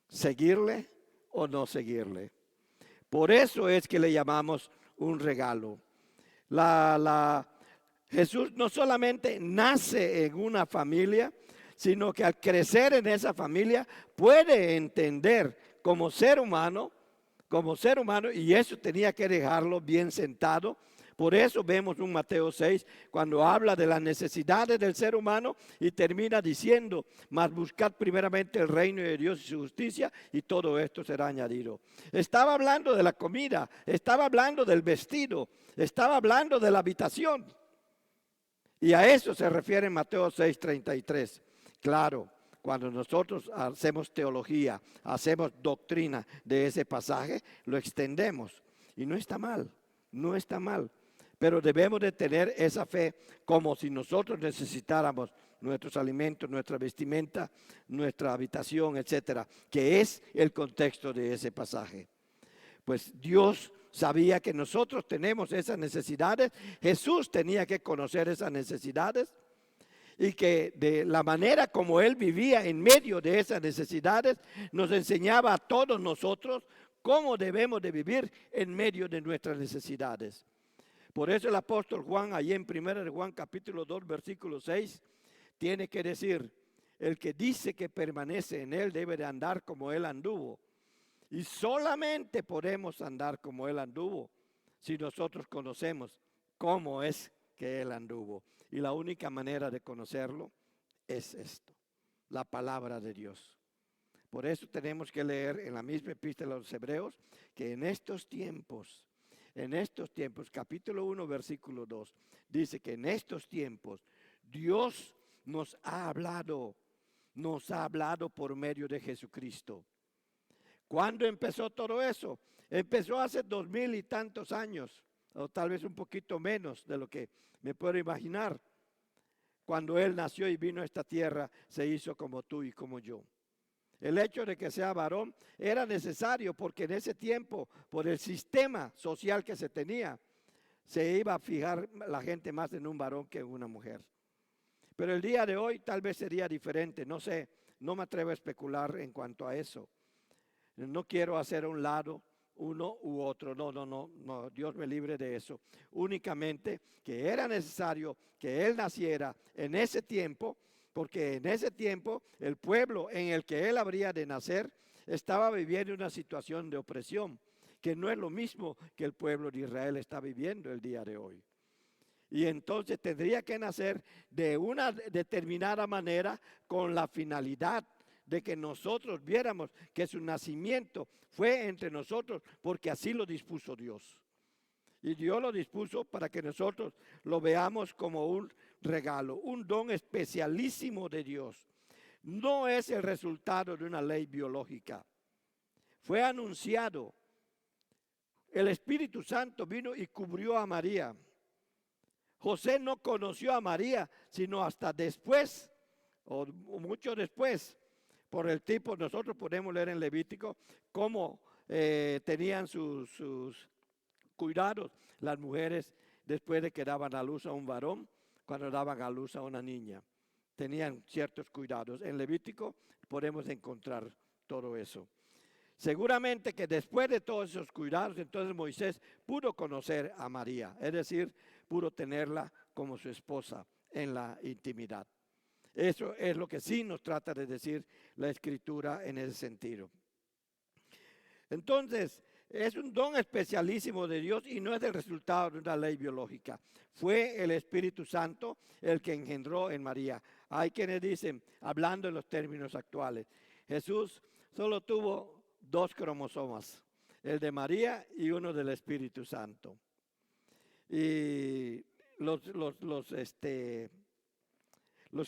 seguirle o no seguirle. Por eso es que le llamamos un regalo. Jesús no solamente nace en una familia, sino que al crecer en esa familia puede entender como ser humano, y eso tenía que dejarlo bien sentado. Por eso vemos un Mateo 6 cuando habla de las necesidades del ser humano y termina diciendo, mas buscad primeramente el reino de Dios y su justicia y todo esto será añadido. Estaba hablando de la comida, estaba hablando del vestido, estaba hablando de la habitación. Y a eso se refiere Mateo 6:33. Claro, cuando nosotros hacemos teología, hacemos doctrina de ese pasaje, lo extendemos. Y no está mal, no está mal. Pero debemos de tener esa fe como si nosotros necesitáramos nuestros alimentos, nuestra vestimenta, nuestra habitación, etcétera, que es el contexto de ese pasaje. Pues Dios sabía que nosotros tenemos esas necesidades. Jesús tenía que conocer esas necesidades y que de la manera como Él vivía en medio de esas necesidades nos enseñaba a todos nosotros cómo debemos de vivir en medio de nuestras necesidades. Por eso el apóstol Juan, allí en 1 de Juan capítulo 2 versículo 6, tiene que decir, el que dice que permanece en Él debe de andar como Él anduvo. Y solamente podemos andar como Él anduvo si nosotros conocemos cómo es que Él anduvo. Y la única manera de conocerlo es esto, la palabra de Dios. Por eso tenemos que leer en la misma epístola a los Hebreos que en estos tiempos, capítulo 1, versículo 2, dice que en estos tiempos Dios nos ha hablado por medio de Jesucristo. ¿Cuándo empezó todo eso? Empezó hace 2000 y tantos años, o tal vez un poquito menos de lo que me puedo imaginar. cuando Él nació y vino a esta tierra, se hizo como tú y como yo. El hecho de que sea varón era necesario porque en ese tiempo, por el sistema social que se tenía, se iba a fijar la gente más en un varón que en una mujer. Pero el día de hoy tal vez sería diferente, no sé, no me atrevo a especular en cuanto a eso. No quiero hacer a un lado uno u otro, no, Dios me libre de eso. Únicamente que era necesario que Él naciera en ese tiempo, porque en ese tiempo el pueblo en el que Él habría de nacer estaba viviendo una situación de opresión, que no es lo mismo que el pueblo de Israel está viviendo el día de hoy. Y entonces tendría que nacer de una determinada manera con la finalidad de que nosotros viéramos que su nacimiento fue entre nosotros porque así lo dispuso Dios. Y Dios lo dispuso para que nosotros lo veamos como un regalo, un don especialísimo de Dios. No es el resultado de una ley biológica. Fue anunciado. El Espíritu Santo vino y cubrió a María. José no conoció a María, sino hasta después, o mucho después, por el tipo. Nosotros podemos leer en Levítico cómo tenían sus cuidados las mujeres después de que daban a luz a un varón, cuando daban a luz a una niña. Tenían ciertos cuidados. En Levítico podemos encontrar todo eso. Seguramente que después de todos esos cuidados, entonces Moisés pudo conocer a María, es decir, pudo tenerla como su esposa en la intimidad. Eso es lo que sí nos trata de decir la Escritura en ese sentido. Entonces, es un don especialísimo de Dios y no es el resultado de una ley biológica. Fue el Espíritu Santo el que engendró en María. Hay quienes dicen, hablando en los términos actuales, Jesús solo tuvo 2 cromosomas, el de María y uno del Espíritu Santo. Y los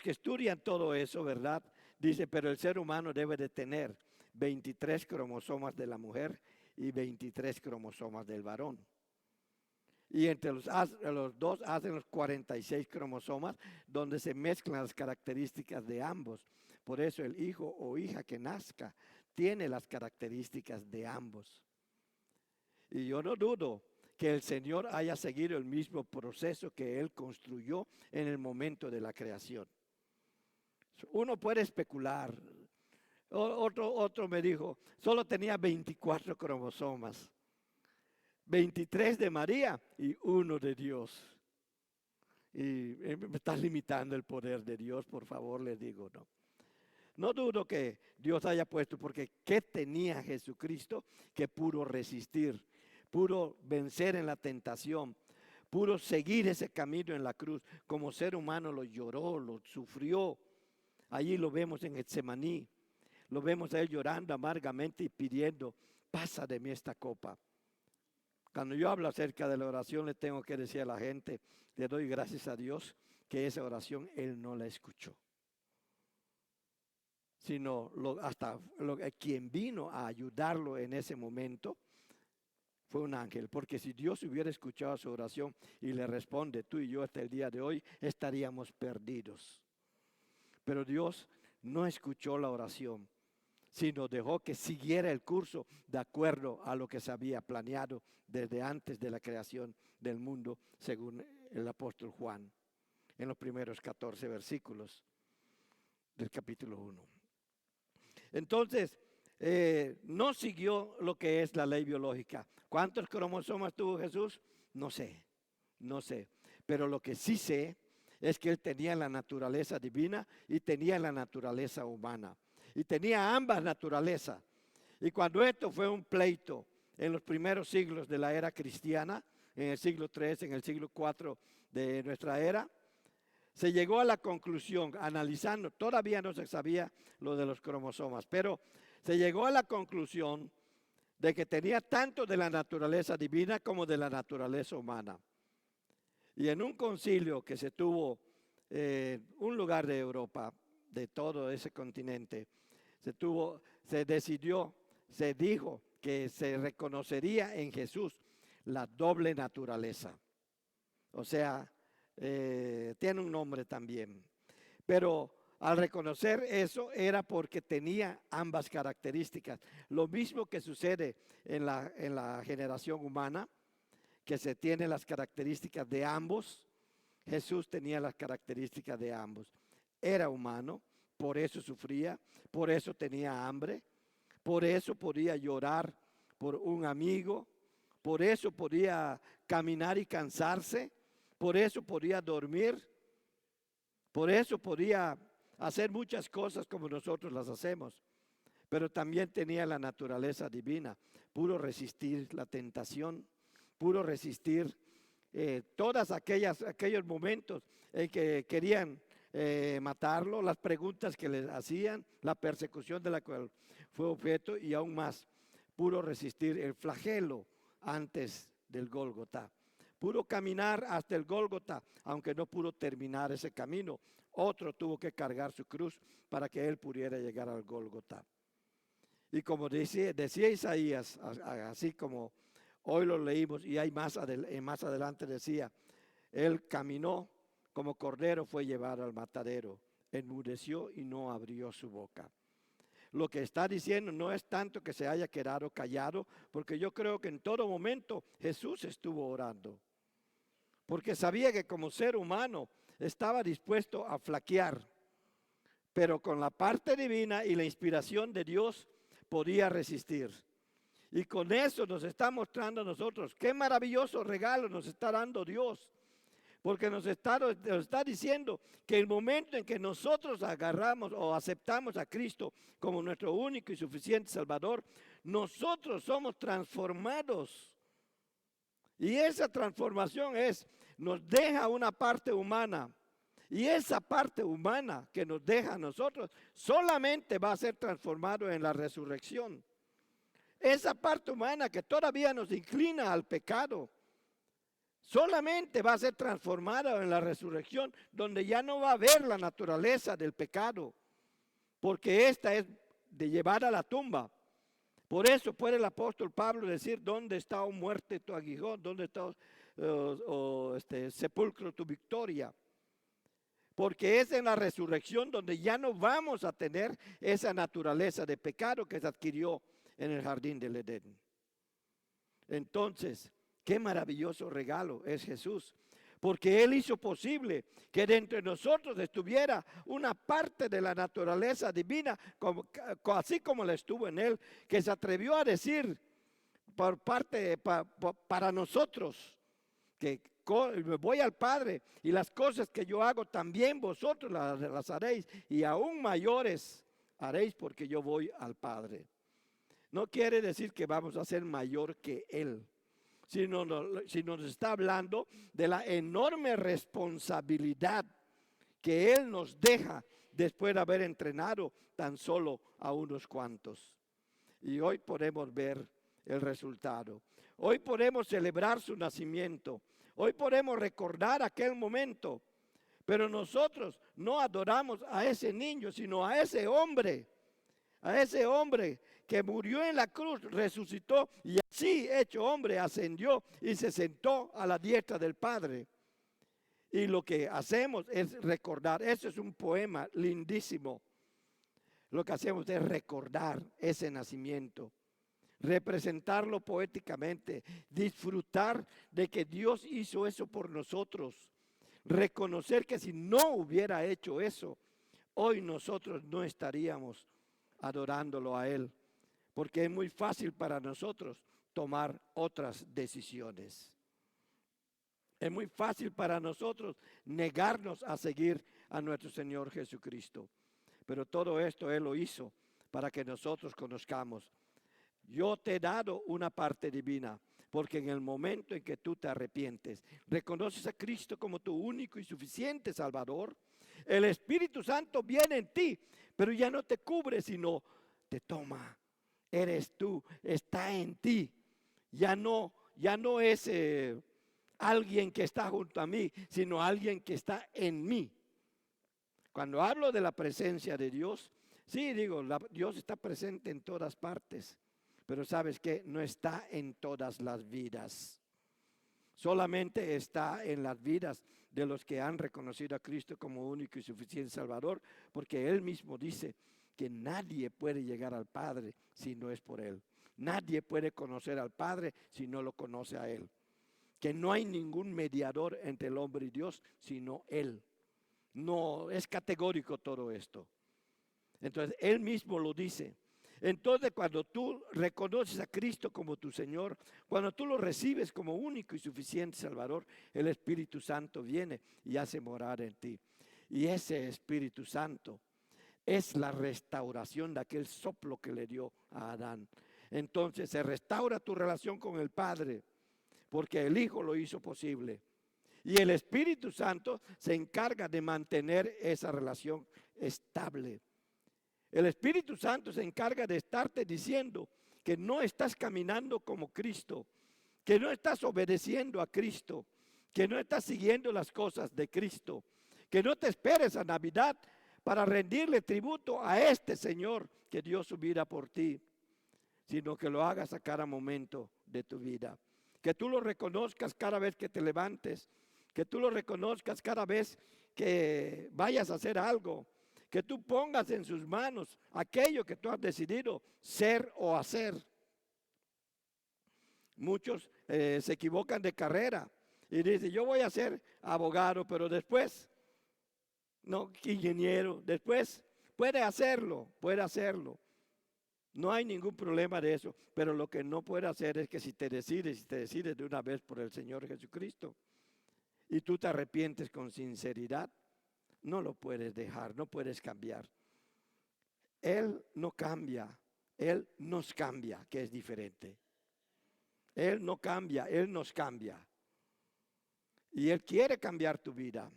que estudian todo eso, ¿verdad? Dice, pero el ser humano debe de tener 23 cromosomas de la mujer y 23 cromosomas del varón. Y entre los dos hacen los 46 cromosomas, donde se mezclan las características de ambos. Por eso el hijo o hija que nazca tiene las características de ambos. Y yo no dudo que el Señor haya seguido el mismo proceso que Él construyó en el momento de la creación. Uno puede especular. Otro me dijo, solo tenía 24 cromosomas. 23 de María y 1 de Dios. Y me está limitando el poder de Dios, por favor, les digo, no. No dudo que Dios haya puesto, porque ¿qué tenía Jesucristo que pudo resistir? Pudo vencer en la tentación, pudo seguir ese camino en la cruz. Como ser humano lo lloró, lo sufrió. Allí lo vemos en Getsemaní. Lo vemos a Él llorando amargamente y pidiendo, pasa de mí esta copa. Cuando yo hablo acerca de la oración, le tengo que decir a la gente, le doy gracias a Dios que esa oración Él no la escuchó. Sino quien vino a ayudarlo en ese momento fue un ángel. Porque si Dios hubiera escuchado su oración y le responde, tú y yo hasta el día de hoy estaríamos perdidos. Pero Dios no escuchó la oración, sino dejó que siguiera el curso de acuerdo a lo que se había planeado desde antes de la creación del mundo, según el apóstol Juan, en los primeros 14 versículos del capítulo 1. Entonces, no siguió lo que es la ley biológica. ¿Cuántos cromosomas tuvo Jesús? No sé. Pero lo que sí sé es que Él tenía la naturaleza divina y tenía la naturaleza humana. Y tenía ambas naturalezas. Y cuando esto fue un pleito en los primeros siglos de la era cristiana, en el siglo III, en el siglo IV de nuestra era, se llegó a la conclusión, analizando, todavía no se sabía lo de los cromosomas, pero se llegó a la conclusión de que tenía tanto de la naturaleza divina como de la naturaleza humana. Y en un concilio que se tuvo en un lugar de Europa, de todo ese continente, se dijo que se reconocería en Jesús la doble naturaleza. O sea, tiene un nombre también. Pero al reconocer eso era porque tenía ambas características. Lo mismo que sucede en la generación humana, que se tiene las características de ambos. Jesús tenía las características de ambos. Era humano, por eso sufría, por eso tenía hambre, por eso podía llorar por un amigo, por eso podía caminar y cansarse, por eso podía dormir, por eso podía hacer muchas cosas como nosotros las hacemos. Pero también tenía la naturaleza divina, pudo resistir la tentación, pudo resistir todos aquellos momentos en que querían matarlo, las preguntas que les hacían, la persecución de la cual fue objeto, y aún más, pudo resistir el flagelo antes del Gólgota. Pudo caminar hasta el Gólgota, aunque no pudo terminar ese camino. Otro tuvo que cargar su cruz para que él pudiera llegar al Gólgota. Y como decía Isaías, así como hoy lo leímos, y hay más adelante decía, él caminó como cordero, fue llevado al matadero, enmudeció y no abrió su boca. Lo que está diciendo no es tanto que se haya quedado callado, porque yo creo que en todo momento Jesús estuvo orando, porque sabía que como ser humano estaba dispuesto a flaquear, pero con la parte divina y la inspiración de Dios podía resistir. Y con eso nos está mostrando a nosotros qué maravilloso regalo nos está dando Dios. Porque nos está diciendo que el momento en que nosotros agarramos o aceptamos a Cristo como nuestro único y suficiente Salvador, nosotros somos transformados. Y esa transformación nos deja una parte humana. Y esa parte humana que nos deja a nosotros solamente va a ser transformado en la resurrección. Esa parte humana que todavía nos inclina al pecado, solamente va a ser transformada en la resurrección, donde ya no va a haber la naturaleza del pecado, porque esta es de llevar a la tumba. Por eso puede el apóstol Pablo decir, ¿dónde está, oh muerte, tu aguijón? ¿Dónde está, sepulcro, tu victoria? Porque es en la resurrección donde ya no vamos a tener esa naturaleza de pecado que se adquirió en el jardín del Edén. Entonces, qué maravilloso regalo es Jesús, porque Él hizo posible que dentro de nosotros estuviera una parte de la naturaleza divina, así como la estuvo en Él, que se atrevió a decir para nosotros, que me voy al Padre y las cosas que yo hago también vosotros las haréis, y aún mayores haréis porque yo voy al Padre. No quiere decir que vamos a ser mayor que Él, sino nos está hablando de la enorme responsabilidad que Él nos deja después de haber entrenado tan solo a unos cuantos. Y hoy podemos ver el resultado. Hoy podemos celebrar su nacimiento. Hoy podemos recordar aquel momento. Pero nosotros no adoramos a ese niño, sino a ese hombre. A ese hombre que murió en la cruz, resucitó y así hecho hombre ascendió y se sentó a la diestra del Padre. Y lo que hacemos es recordar, eso es un poema lindísimo. Lo que hacemos es recordar ese nacimiento, representarlo poéticamente, disfrutar de que Dios hizo eso por nosotros, reconocer que si no hubiera hecho eso, hoy nosotros no estaríamos adorándolo a Él, porque es muy fácil para nosotros tomar otras decisiones. Es muy fácil para nosotros negarnos a seguir a nuestro Señor Jesucristo. Pero todo esto Él lo hizo para que nosotros conozcamos. Yo te he dado una parte divina, porque en el momento en que tú te arrepientes, reconoces a Cristo como tu único y suficiente Salvador, el Espíritu Santo viene en ti, pero ya no te cubre, sino te toma. Eres tú, está en ti. Ya no es alguien que está junto a mí, sino alguien que está en mí. Cuando hablo de la presencia de Dios, sí digo, Dios está presente en todas partes, pero ¿sabes qué? No está en todas las vidas. Solamente está en las vidas de los que han reconocido a Cristo como único y suficiente Salvador, porque Él mismo dice que nadie puede llegar al Padre si no es por Él. Nadie puede conocer al Padre si no lo conoce a Él. Que no hay ningún mediador entre el hombre y Dios, sino Él. No, es categórico todo esto. Entonces, Él mismo lo dice. Entonces, cuando tú reconoces a Cristo como tu Señor, cuando tú lo recibes como único y suficiente Salvador, el Espíritu Santo viene y hace morar en ti. Y ese Espíritu Santo es la restauración de aquel soplo que le dio a Adán. Entonces, se restaura tu relación con el Padre, porque el Hijo lo hizo posible. Y el Espíritu Santo se encarga de mantener esa relación estable. El Espíritu Santo se encarga de estarte diciendo que no estás caminando como Cristo, que no estás obedeciendo a Cristo, que no estás siguiendo las cosas de Cristo, que no te esperes a Navidad para rendirle tributo a este Señor que dio su vida por ti, sino que lo hagas a cada momento de tu vida. Que tú lo reconozcas cada vez que te levantes, que tú lo reconozcas cada vez que vayas a hacer algo, que tú pongas en sus manos aquello que tú has decidido ser o hacer. Muchos se equivocan de carrera y dicen, yo voy a ser abogado, pero después, no, ingeniero, después puede hacerlo. No hay ningún problema de eso, pero lo que no puede hacer es que si te decides de una vez por el Señor Jesucristo y tú te arrepientes con sinceridad, no lo puedes dejar, no puedes cambiar. Él no cambia, Él nos cambia, que es diferente. Él no cambia, Él nos cambia. Y Él quiere cambiar tu vida.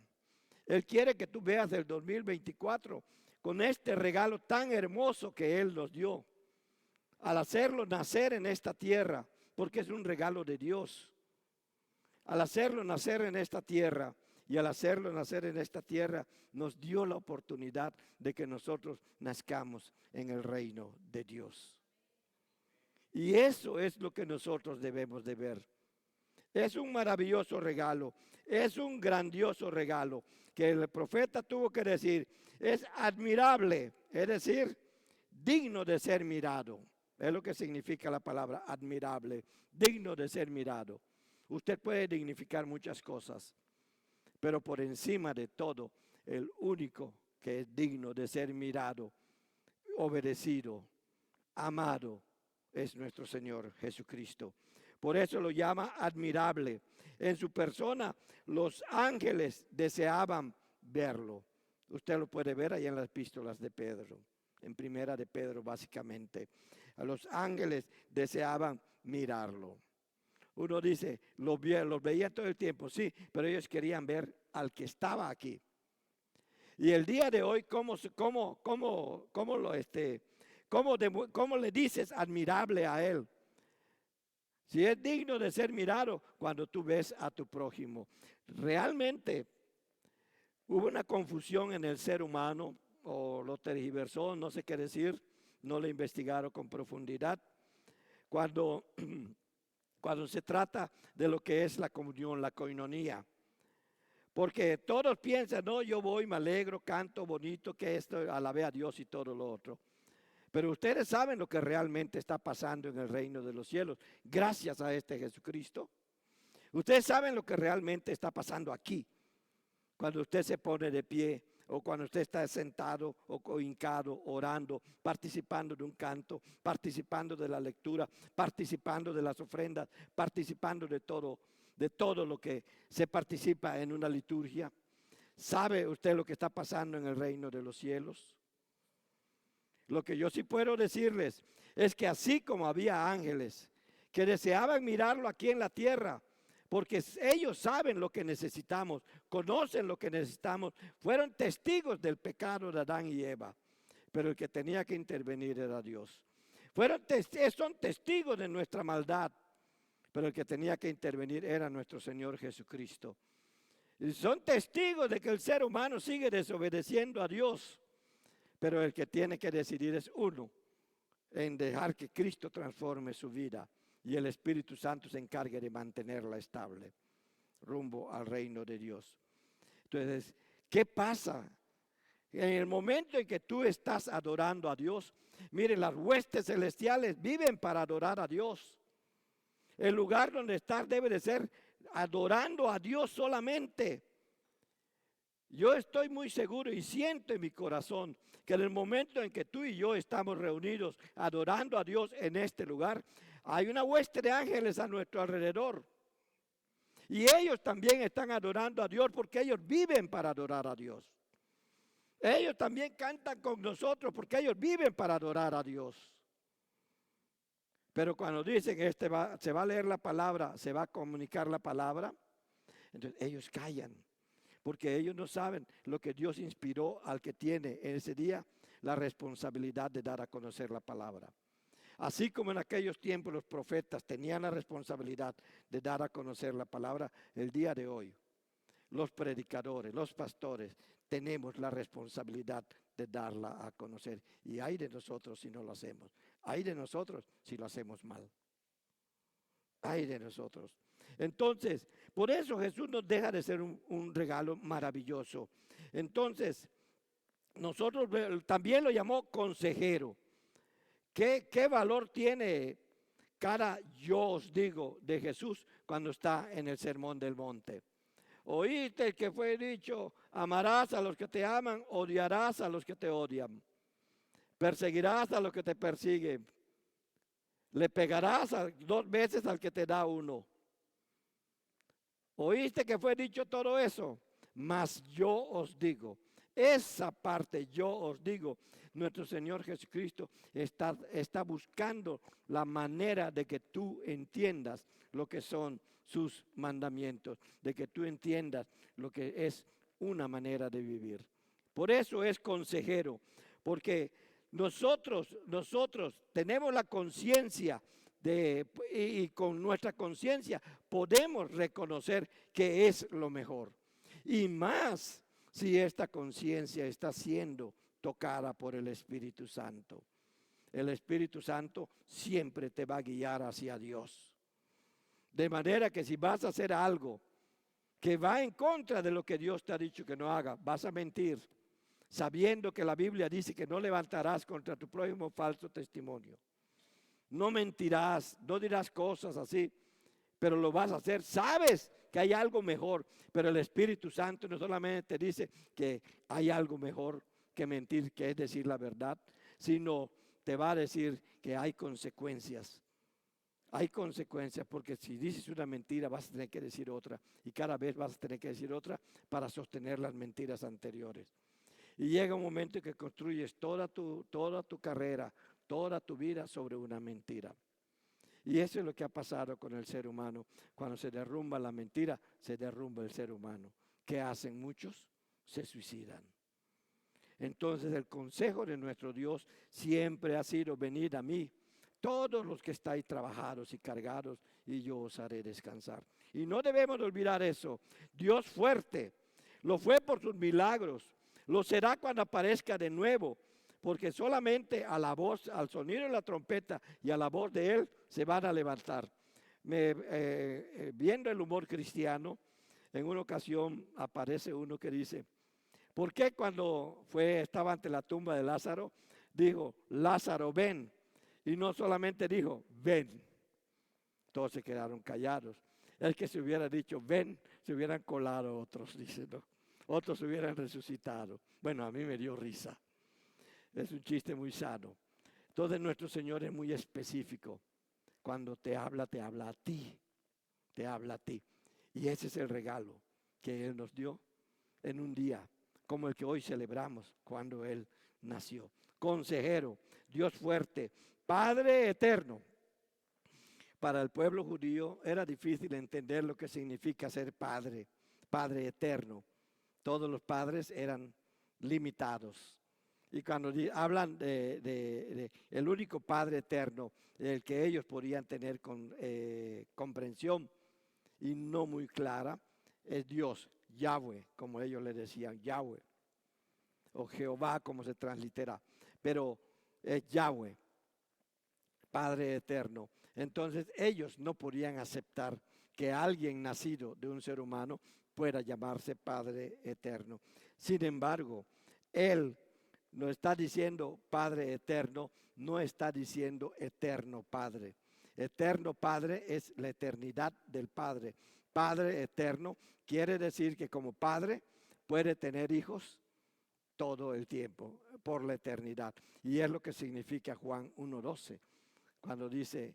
Él quiere que tú veas el 2024 con este regalo tan hermoso que Él nos dio. Al hacerlo nacer en esta tierra, porque es un regalo de Dios. Al hacerlo nacer en esta tierra y al hacerlo nacer en esta tierra, nos dio la oportunidad de que nosotros nazcamos en el reino de Dios. Y eso es lo que nosotros debemos de ver. Es un maravilloso regalo, es un grandioso regalo que el profeta tuvo que decir, es admirable, es decir, digno de ser mirado. Es lo que significa la palabra admirable, digno de ser mirado. Usted puede dignificar muchas cosas, pero por encima de todo, el único que es digno de ser mirado, obedecido, amado, es nuestro Señor Jesucristo. Por eso lo llama admirable. En su persona, los ángeles deseaban verlo. Usted lo puede ver ahí en las epístolas de Pedro, en primera de Pedro básicamente. A los ángeles deseaban mirarlo. Uno dice, los veía todo el tiempo, sí, pero ellos querían ver al que estaba aquí. Y el día de hoy, ¿cómo le dices admirable a Él? Si es digno de ser mirado cuando tú ves a tu prójimo. Realmente hubo una confusión en el ser humano, o lo tergiversó, no sé qué decir, no lo investigaron con profundidad. Cuando se trata de lo que es la comunión, la coinonía. Porque todos piensan, no, yo voy, me alegro, canto bonito, que esto, alabé a Dios y todo lo otro. Pero ustedes saben lo que realmente está pasando en el reino de los cielos, gracias a este Jesucristo. Ustedes saben lo que realmente está pasando aquí, cuando usted se pone de pie, o cuando usted está sentado o hincado, orando, participando de un canto, participando de la lectura, participando de las ofrendas, participando de todo lo que se participa en una liturgia. ¿Sabe usted lo que está pasando en el reino de los cielos? Lo que yo sí puedo decirles es que así como había ángeles que deseaban mirarlo aquí en la tierra, porque ellos saben lo que necesitamos, conocen lo que necesitamos, fueron testigos del pecado de Adán y Eva, pero el que tenía que intervenir era Dios. Son testigos de nuestra maldad, pero el que tenía que intervenir era nuestro Señor Jesucristo. Y son testigos de que el ser humano sigue desobedeciendo a Dios, pero el que tiene que decidir es uno, en dejar que Cristo transforme su vida y el Espíritu Santo se encargue de mantenerla estable. rumbo al reino de Dios. Entonces, ¿qué pasa? En el momento en que tú estás adorando a Dios, mire, las huestes celestiales viven para adorar a Dios. El lugar donde estás debe de ser adorando a Dios solamente. Yo estoy muy seguro y siento en mi corazón que en el momento en que tú y yo estamos reunidos adorando a Dios en este lugar, hay una hueste de ángeles a nuestro alrededor. Y ellos también están adorando a Dios porque ellos viven para adorar a Dios. Ellos también cantan con nosotros porque ellos viven para adorar a Dios. Pero cuando dicen se va a leer la palabra, se va a comunicar la palabra, entonces ellos callan. Porque ellos no saben lo que Dios inspiró al que tiene en ese día la responsabilidad de dar a conocer la palabra. Así como en aquellos tiempos los profetas tenían la responsabilidad de dar a conocer la palabra, el día de hoy los predicadores, los pastores, tenemos la responsabilidad de darla a conocer. Y hay de nosotros si no lo hacemos. Hay de nosotros si lo hacemos mal. Hay de nosotros. Entonces, por eso Jesús nos deja de ser un regalo maravilloso. Entonces, nosotros también lo llamó consejero. ¿Qué valor tiene cada yo os digo de Jesús cuando está en el Sermón del Monte? Oíste que fue dicho, amarás a los que te aman, odiarás a los que te odian, perseguirás a los que te persiguen, le pegarás 2 veces al que te da uno. Oíste que fue dicho todo eso, mas yo os digo, esa parte yo os digo, nuestro Señor Jesucristo está buscando la manera de que tú entiendas lo que son sus mandamientos, de que tú entiendas lo que es una manera de vivir. Por eso es consejero, porque nosotros tenemos la conciencia y con nuestra conciencia podemos reconocer que es lo mejor. Y más si esta conciencia está siendo tocada por el Espíritu Santo. El Espíritu Santo siempre te va a guiar hacia Dios. De manera que si vas a hacer algo que va en contra de lo que Dios te ha dicho que no haga, vas a mentir, sabiendo que la Biblia dice que no levantarás contra tu prójimo falso testimonio. No mentirás, no dirás cosas así, pero lo vas a hacer. Sabes que hay algo mejor, pero el Espíritu Santo no solamente te dice que hay algo mejor que mentir, que es decir la verdad, sino te va a decir que hay consecuencias. Hay consecuencias porque si dices una mentira vas a tener que decir otra y cada vez vas a tener que decir otra para sostener las mentiras anteriores. Y llega un momento en que construyes toda tu carrera, toda tu vida sobre una mentira. Y eso es lo que ha pasado con el ser humano. Cuando se derrumba la mentira, se derrumba el ser humano. ¿Qué hacen muchos? Se suicidan. Entonces el consejo de nuestro Dios siempre ha sido: venid a mí, todos los que estáis trabajados y cargados, y yo os haré descansar. Y no debemos olvidar eso. Dios fuerte, lo fue por sus milagros, lo será cuando aparezca de nuevo, porque solamente a la voz, al sonido de la trompeta y a la voz de Él se van a levantar. Viendo el humor cristiano, en una ocasión aparece uno que dice: ¿por qué cuando estaba ante la tumba de Lázaro, dijo, Lázaro, ven? Y no solamente dijo, ven. Todos se quedaron callados. Es que si hubiera dicho, ven, se hubieran colado otros, dice, ¿no? Otros se hubieran resucitado. Bueno, a mí me dio risa. Es un chiste muy sano. Entonces nuestro Señor es muy específico. Cuando te habla a ti. Te habla a ti. Y ese es el regalo que Él nos dio en un día como el que hoy celebramos, cuando Él nació. Consejero, Dios fuerte, Padre eterno. Para el pueblo judío era difícil entender lo que significa ser padre, Padre eterno. Todos los padres eran limitados. Y cuando hablan de el único Padre eterno, el que ellos podían tener comprensión y no muy clara, es Dios, Yahweh, como ellos le decían, Yahweh, o Jehová, como se translitera, pero es Yahweh, Padre eterno. Entonces ellos no podían aceptar que alguien nacido de un ser humano pueda llamarse Padre eterno. Sin embargo, Él no está diciendo Padre eterno, no está diciendo eterno Padre. Eterno Padre es la eternidad del Padre. Padre eterno quiere decir que como Padre puede tener hijos todo el tiempo, por la eternidad. Y es lo que significa Juan 1:12. Cuando dice,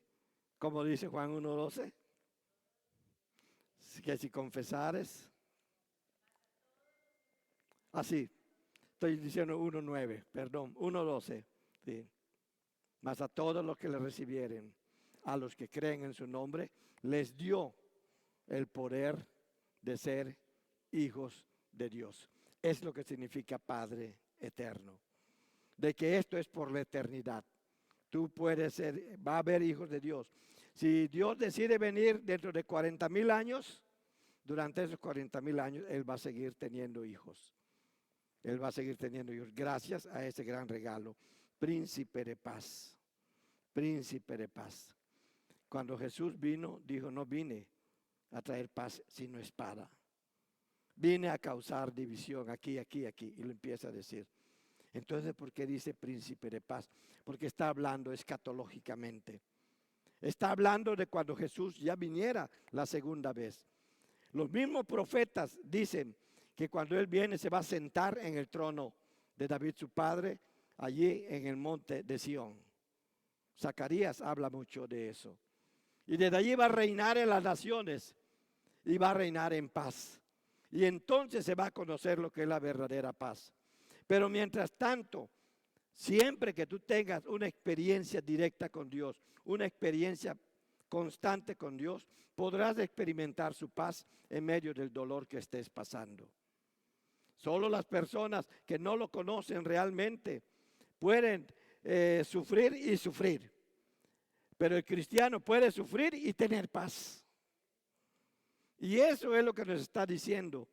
¿cómo dice Juan 1:12? Que si confesares, así, estoy diciendo 1:9, perdón, 1:12. Sí. Mas a todos los que le recibieren, a los que creen en su nombre, les dio el poder de ser hijos de Dios. Es lo que significa Padre eterno. De que esto es por la eternidad. Tú puedes ser, va a haber hijos de Dios. Si Dios decide venir dentro de 40,000 años, durante esos 40,000 años, Él va a seguir teniendo hijos. Él va a seguir teniendo hijos gracias a ese gran regalo. Príncipe de paz. Príncipe de paz. Cuando Jesús vino, dijo, no vine a traer paz sino espada. Vine a causar división aquí, aquí, aquí. Y lo empieza a decir. Entonces, ¿por qué dice príncipe de paz? Porque está hablando escatológicamente. Está hablando de cuando Jesús ya viniera la segunda vez. Los mismos profetas dicen que cuando Él viene se va a sentar en el trono de David su padre, allí en el monte de Sión. Zacarías habla mucho de eso. Y desde allí va a reinar en las naciones y va a reinar en paz. Y entonces se va a conocer lo que es la verdadera paz. Pero mientras tanto, siempre que tú tengas una experiencia directa con Dios, una experiencia constante con Dios, podrás experimentar su paz en medio del dolor que estés pasando. Solo las personas que no lo conocen realmente pueden sufrir y sufrir. Pero el cristiano puede sufrir y tener paz. Y eso es lo que nos está diciendo.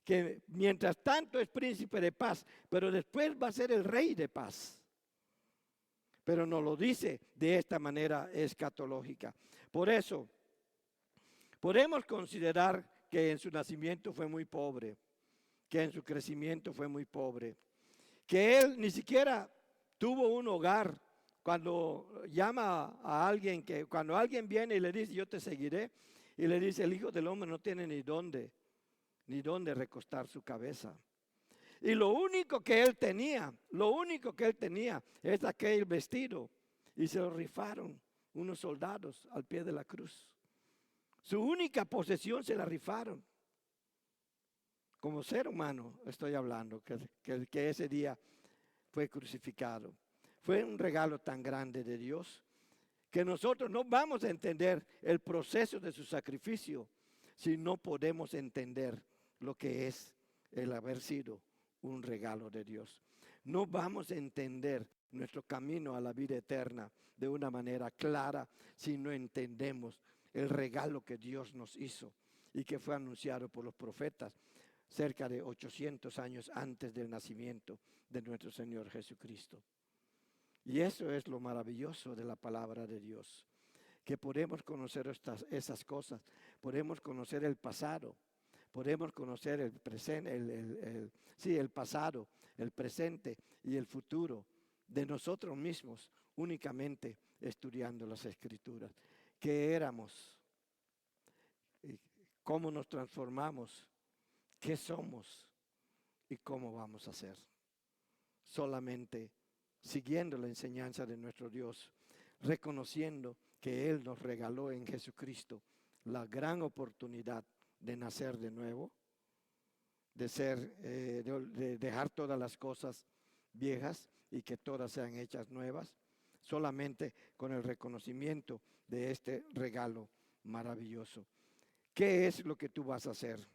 Que mientras tanto es príncipe de paz, pero después va a ser el rey de paz. Pero nos lo dice de esta manera escatológica. Por eso, podemos considerar que en su nacimiento fue muy pobre, que en su crecimiento fue muy pobre, que él ni siquiera tuvo un hogar. Cuando llama a alguien, cuando alguien viene y le dice, yo te seguiré, y le dice, el Hijo del Hombre no tiene ni dónde recostar su cabeza. Y lo único que él tenía es aquel vestido. Y se lo rifaron unos soldados al pie de la cruz. Su única posesión se la rifaron. Como ser humano estoy hablando, que ese día fue crucificado. Fue un regalo tan grande de Dios que nosotros no vamos a entender el proceso de su sacrificio si no podemos entender lo que es el haber sido un regalo de Dios. No vamos a entender nuestro camino a la vida eterna de una manera clara si no entendemos el regalo que Dios nos hizo y que fue anunciado por los profetas cerca de 800 años antes del nacimiento de nuestro Señor Jesucristo. Y eso es lo maravilloso de la palabra de Dios, que podemos conocer esas cosas, podemos conocer el pasado, podemos conocer el presente, el pasado, el presente y el futuro de nosotros mismos, únicamente estudiando las Escrituras. ¿Qué éramos? ¿Cómo nos transformamos? ¿Qué somos? ¿Y cómo vamos a ser? Solamente siguiendo la enseñanza de nuestro Dios, reconociendo que Él nos regaló en Jesucristo la gran oportunidad de nacer de nuevo, de dejar todas las cosas viejas y que todas sean hechas nuevas, solamente con el reconocimiento de este regalo maravilloso. ¿Qué es lo que tú vas a hacer?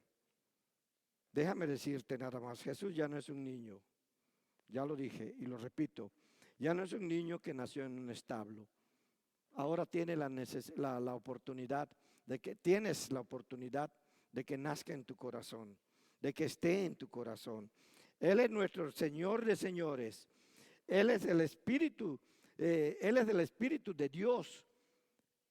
Déjame decirte nada más, Jesús ya no es un niño. Ya lo dije y lo repito, ya no es un niño que nació en un establo. Ahora tiene la oportunidad tienes la oportunidad de que nazca en tu corazón, de que esté en tu corazón. Él es nuestro Señor de señores. Él es el Espíritu de Dios,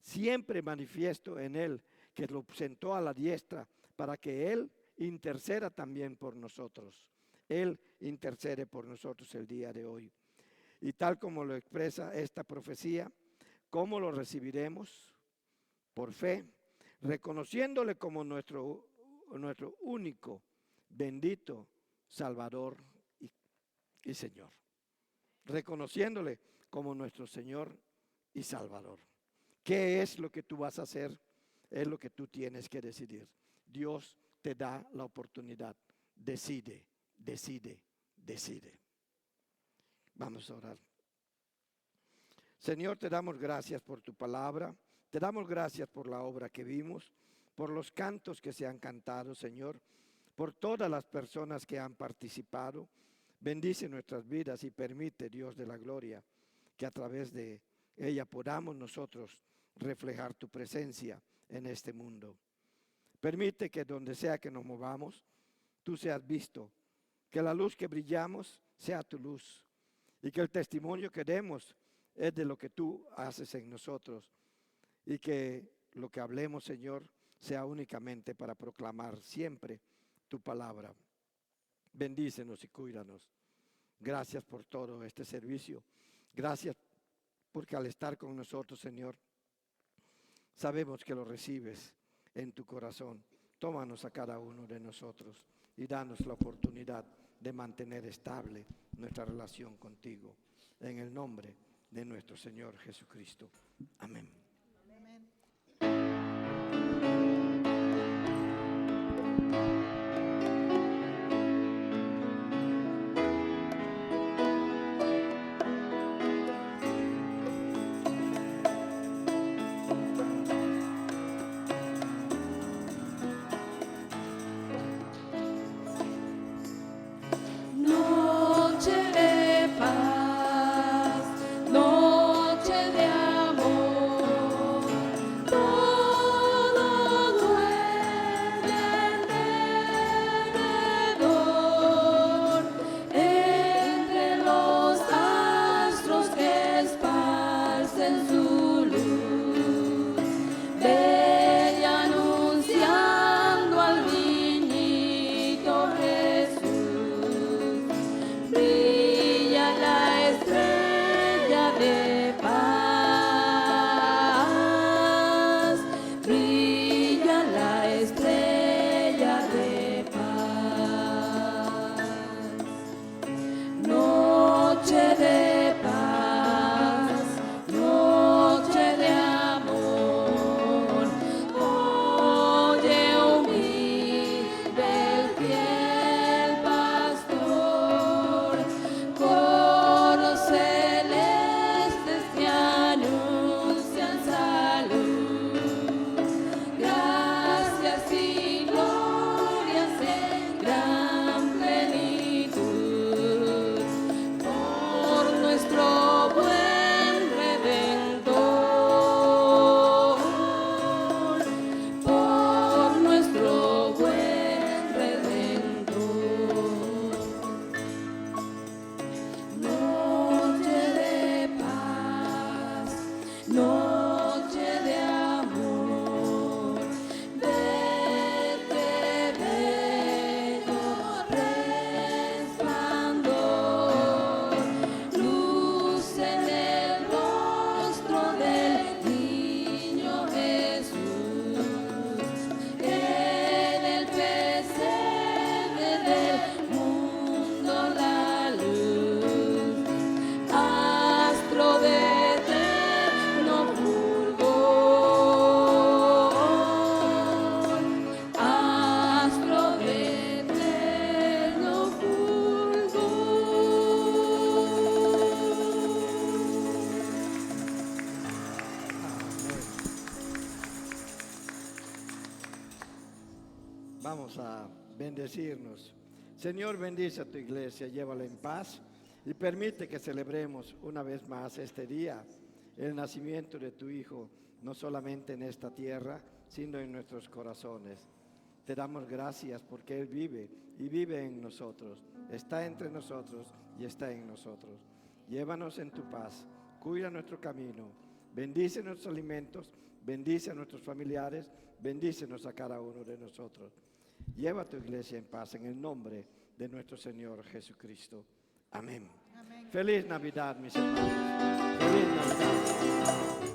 siempre manifiesto en Él, que lo sentó a la diestra para que Él interceda también por nosotros. Él intercede por nosotros el día de hoy. Y tal como lo expresa esta profecía, ¿cómo lo recibiremos? Por fe, reconociéndole como nuestro único, bendito Salvador y Señor. Reconociéndole como nuestro Señor y Salvador. ¿Qué es lo que tú vas a hacer? Es lo que tú tienes que decidir. Dios te da la oportunidad. Decide, decide, decide. Vamos a orar. Señor, te damos gracias por tu palabra. Te damos gracias por la obra que vimos, por los cantos que se han cantado, Señor, por todas las personas que han participado. Bendice nuestras vidas y permite, Dios de la gloria, que a través de ella podamos nosotros reflejar tu presencia en este mundo. Permite que donde sea que nos movamos, tú seas visto, que la luz que brillamos sea tu luz y que el testimonio que demos es de lo que tú haces en nosotros y que lo que hablemos, Señor, sea únicamente para proclamar siempre tu palabra. Bendícenos y cuídanos. Gracias por todo este servicio. Gracias porque al estar con nosotros, Señor, sabemos que lo recibes en tu corazón. Tómanos a cada uno de nosotros y danos la oportunidad de mantener estable nuestra relación contigo. En el nombre de nuestro Señor Jesucristo. Amén. Noche de paz, noche de amor, todo duerme alrededor, entre los astros que esparcen su luz, bella anunciando al niñito Jesús. Brilla la estrella de paz, brilla la estrella de paz. Noche de paz, noche de amor, oye humilde el fiel pastor, coros celestes que anuncian salud, gracias y glorias en gran plenitud, por nuestro buen Redentor, por nuestro buen Redentor. Noche de paz, noche de amor, verte bello resplandor, luz en el rostro del niño Jesús, en el pesebre del mundo la luz, astro de eterno fulgor, astro de eterno Vamos a bendecirnos. Señor, bendice a tu iglesia, llévala en paz y permite que celebremos una vez más este día, el nacimiento de tu Hijo, no solamente en esta tierra, sino en nuestros corazones. Te damos gracias porque Él vive y vive en nosotros, está entre nosotros y está en nosotros. Llévanos en tu paz, cuida nuestro camino, bendice nuestros alimentos bendice a nuestros familiares, bendícenos a cada uno de nosotros. Lleva a tu iglesia en paz en el nombre de nuestro Señor Jesucristo. Amén. Feliz Navidad, mis hermanos. Feliz Navidad.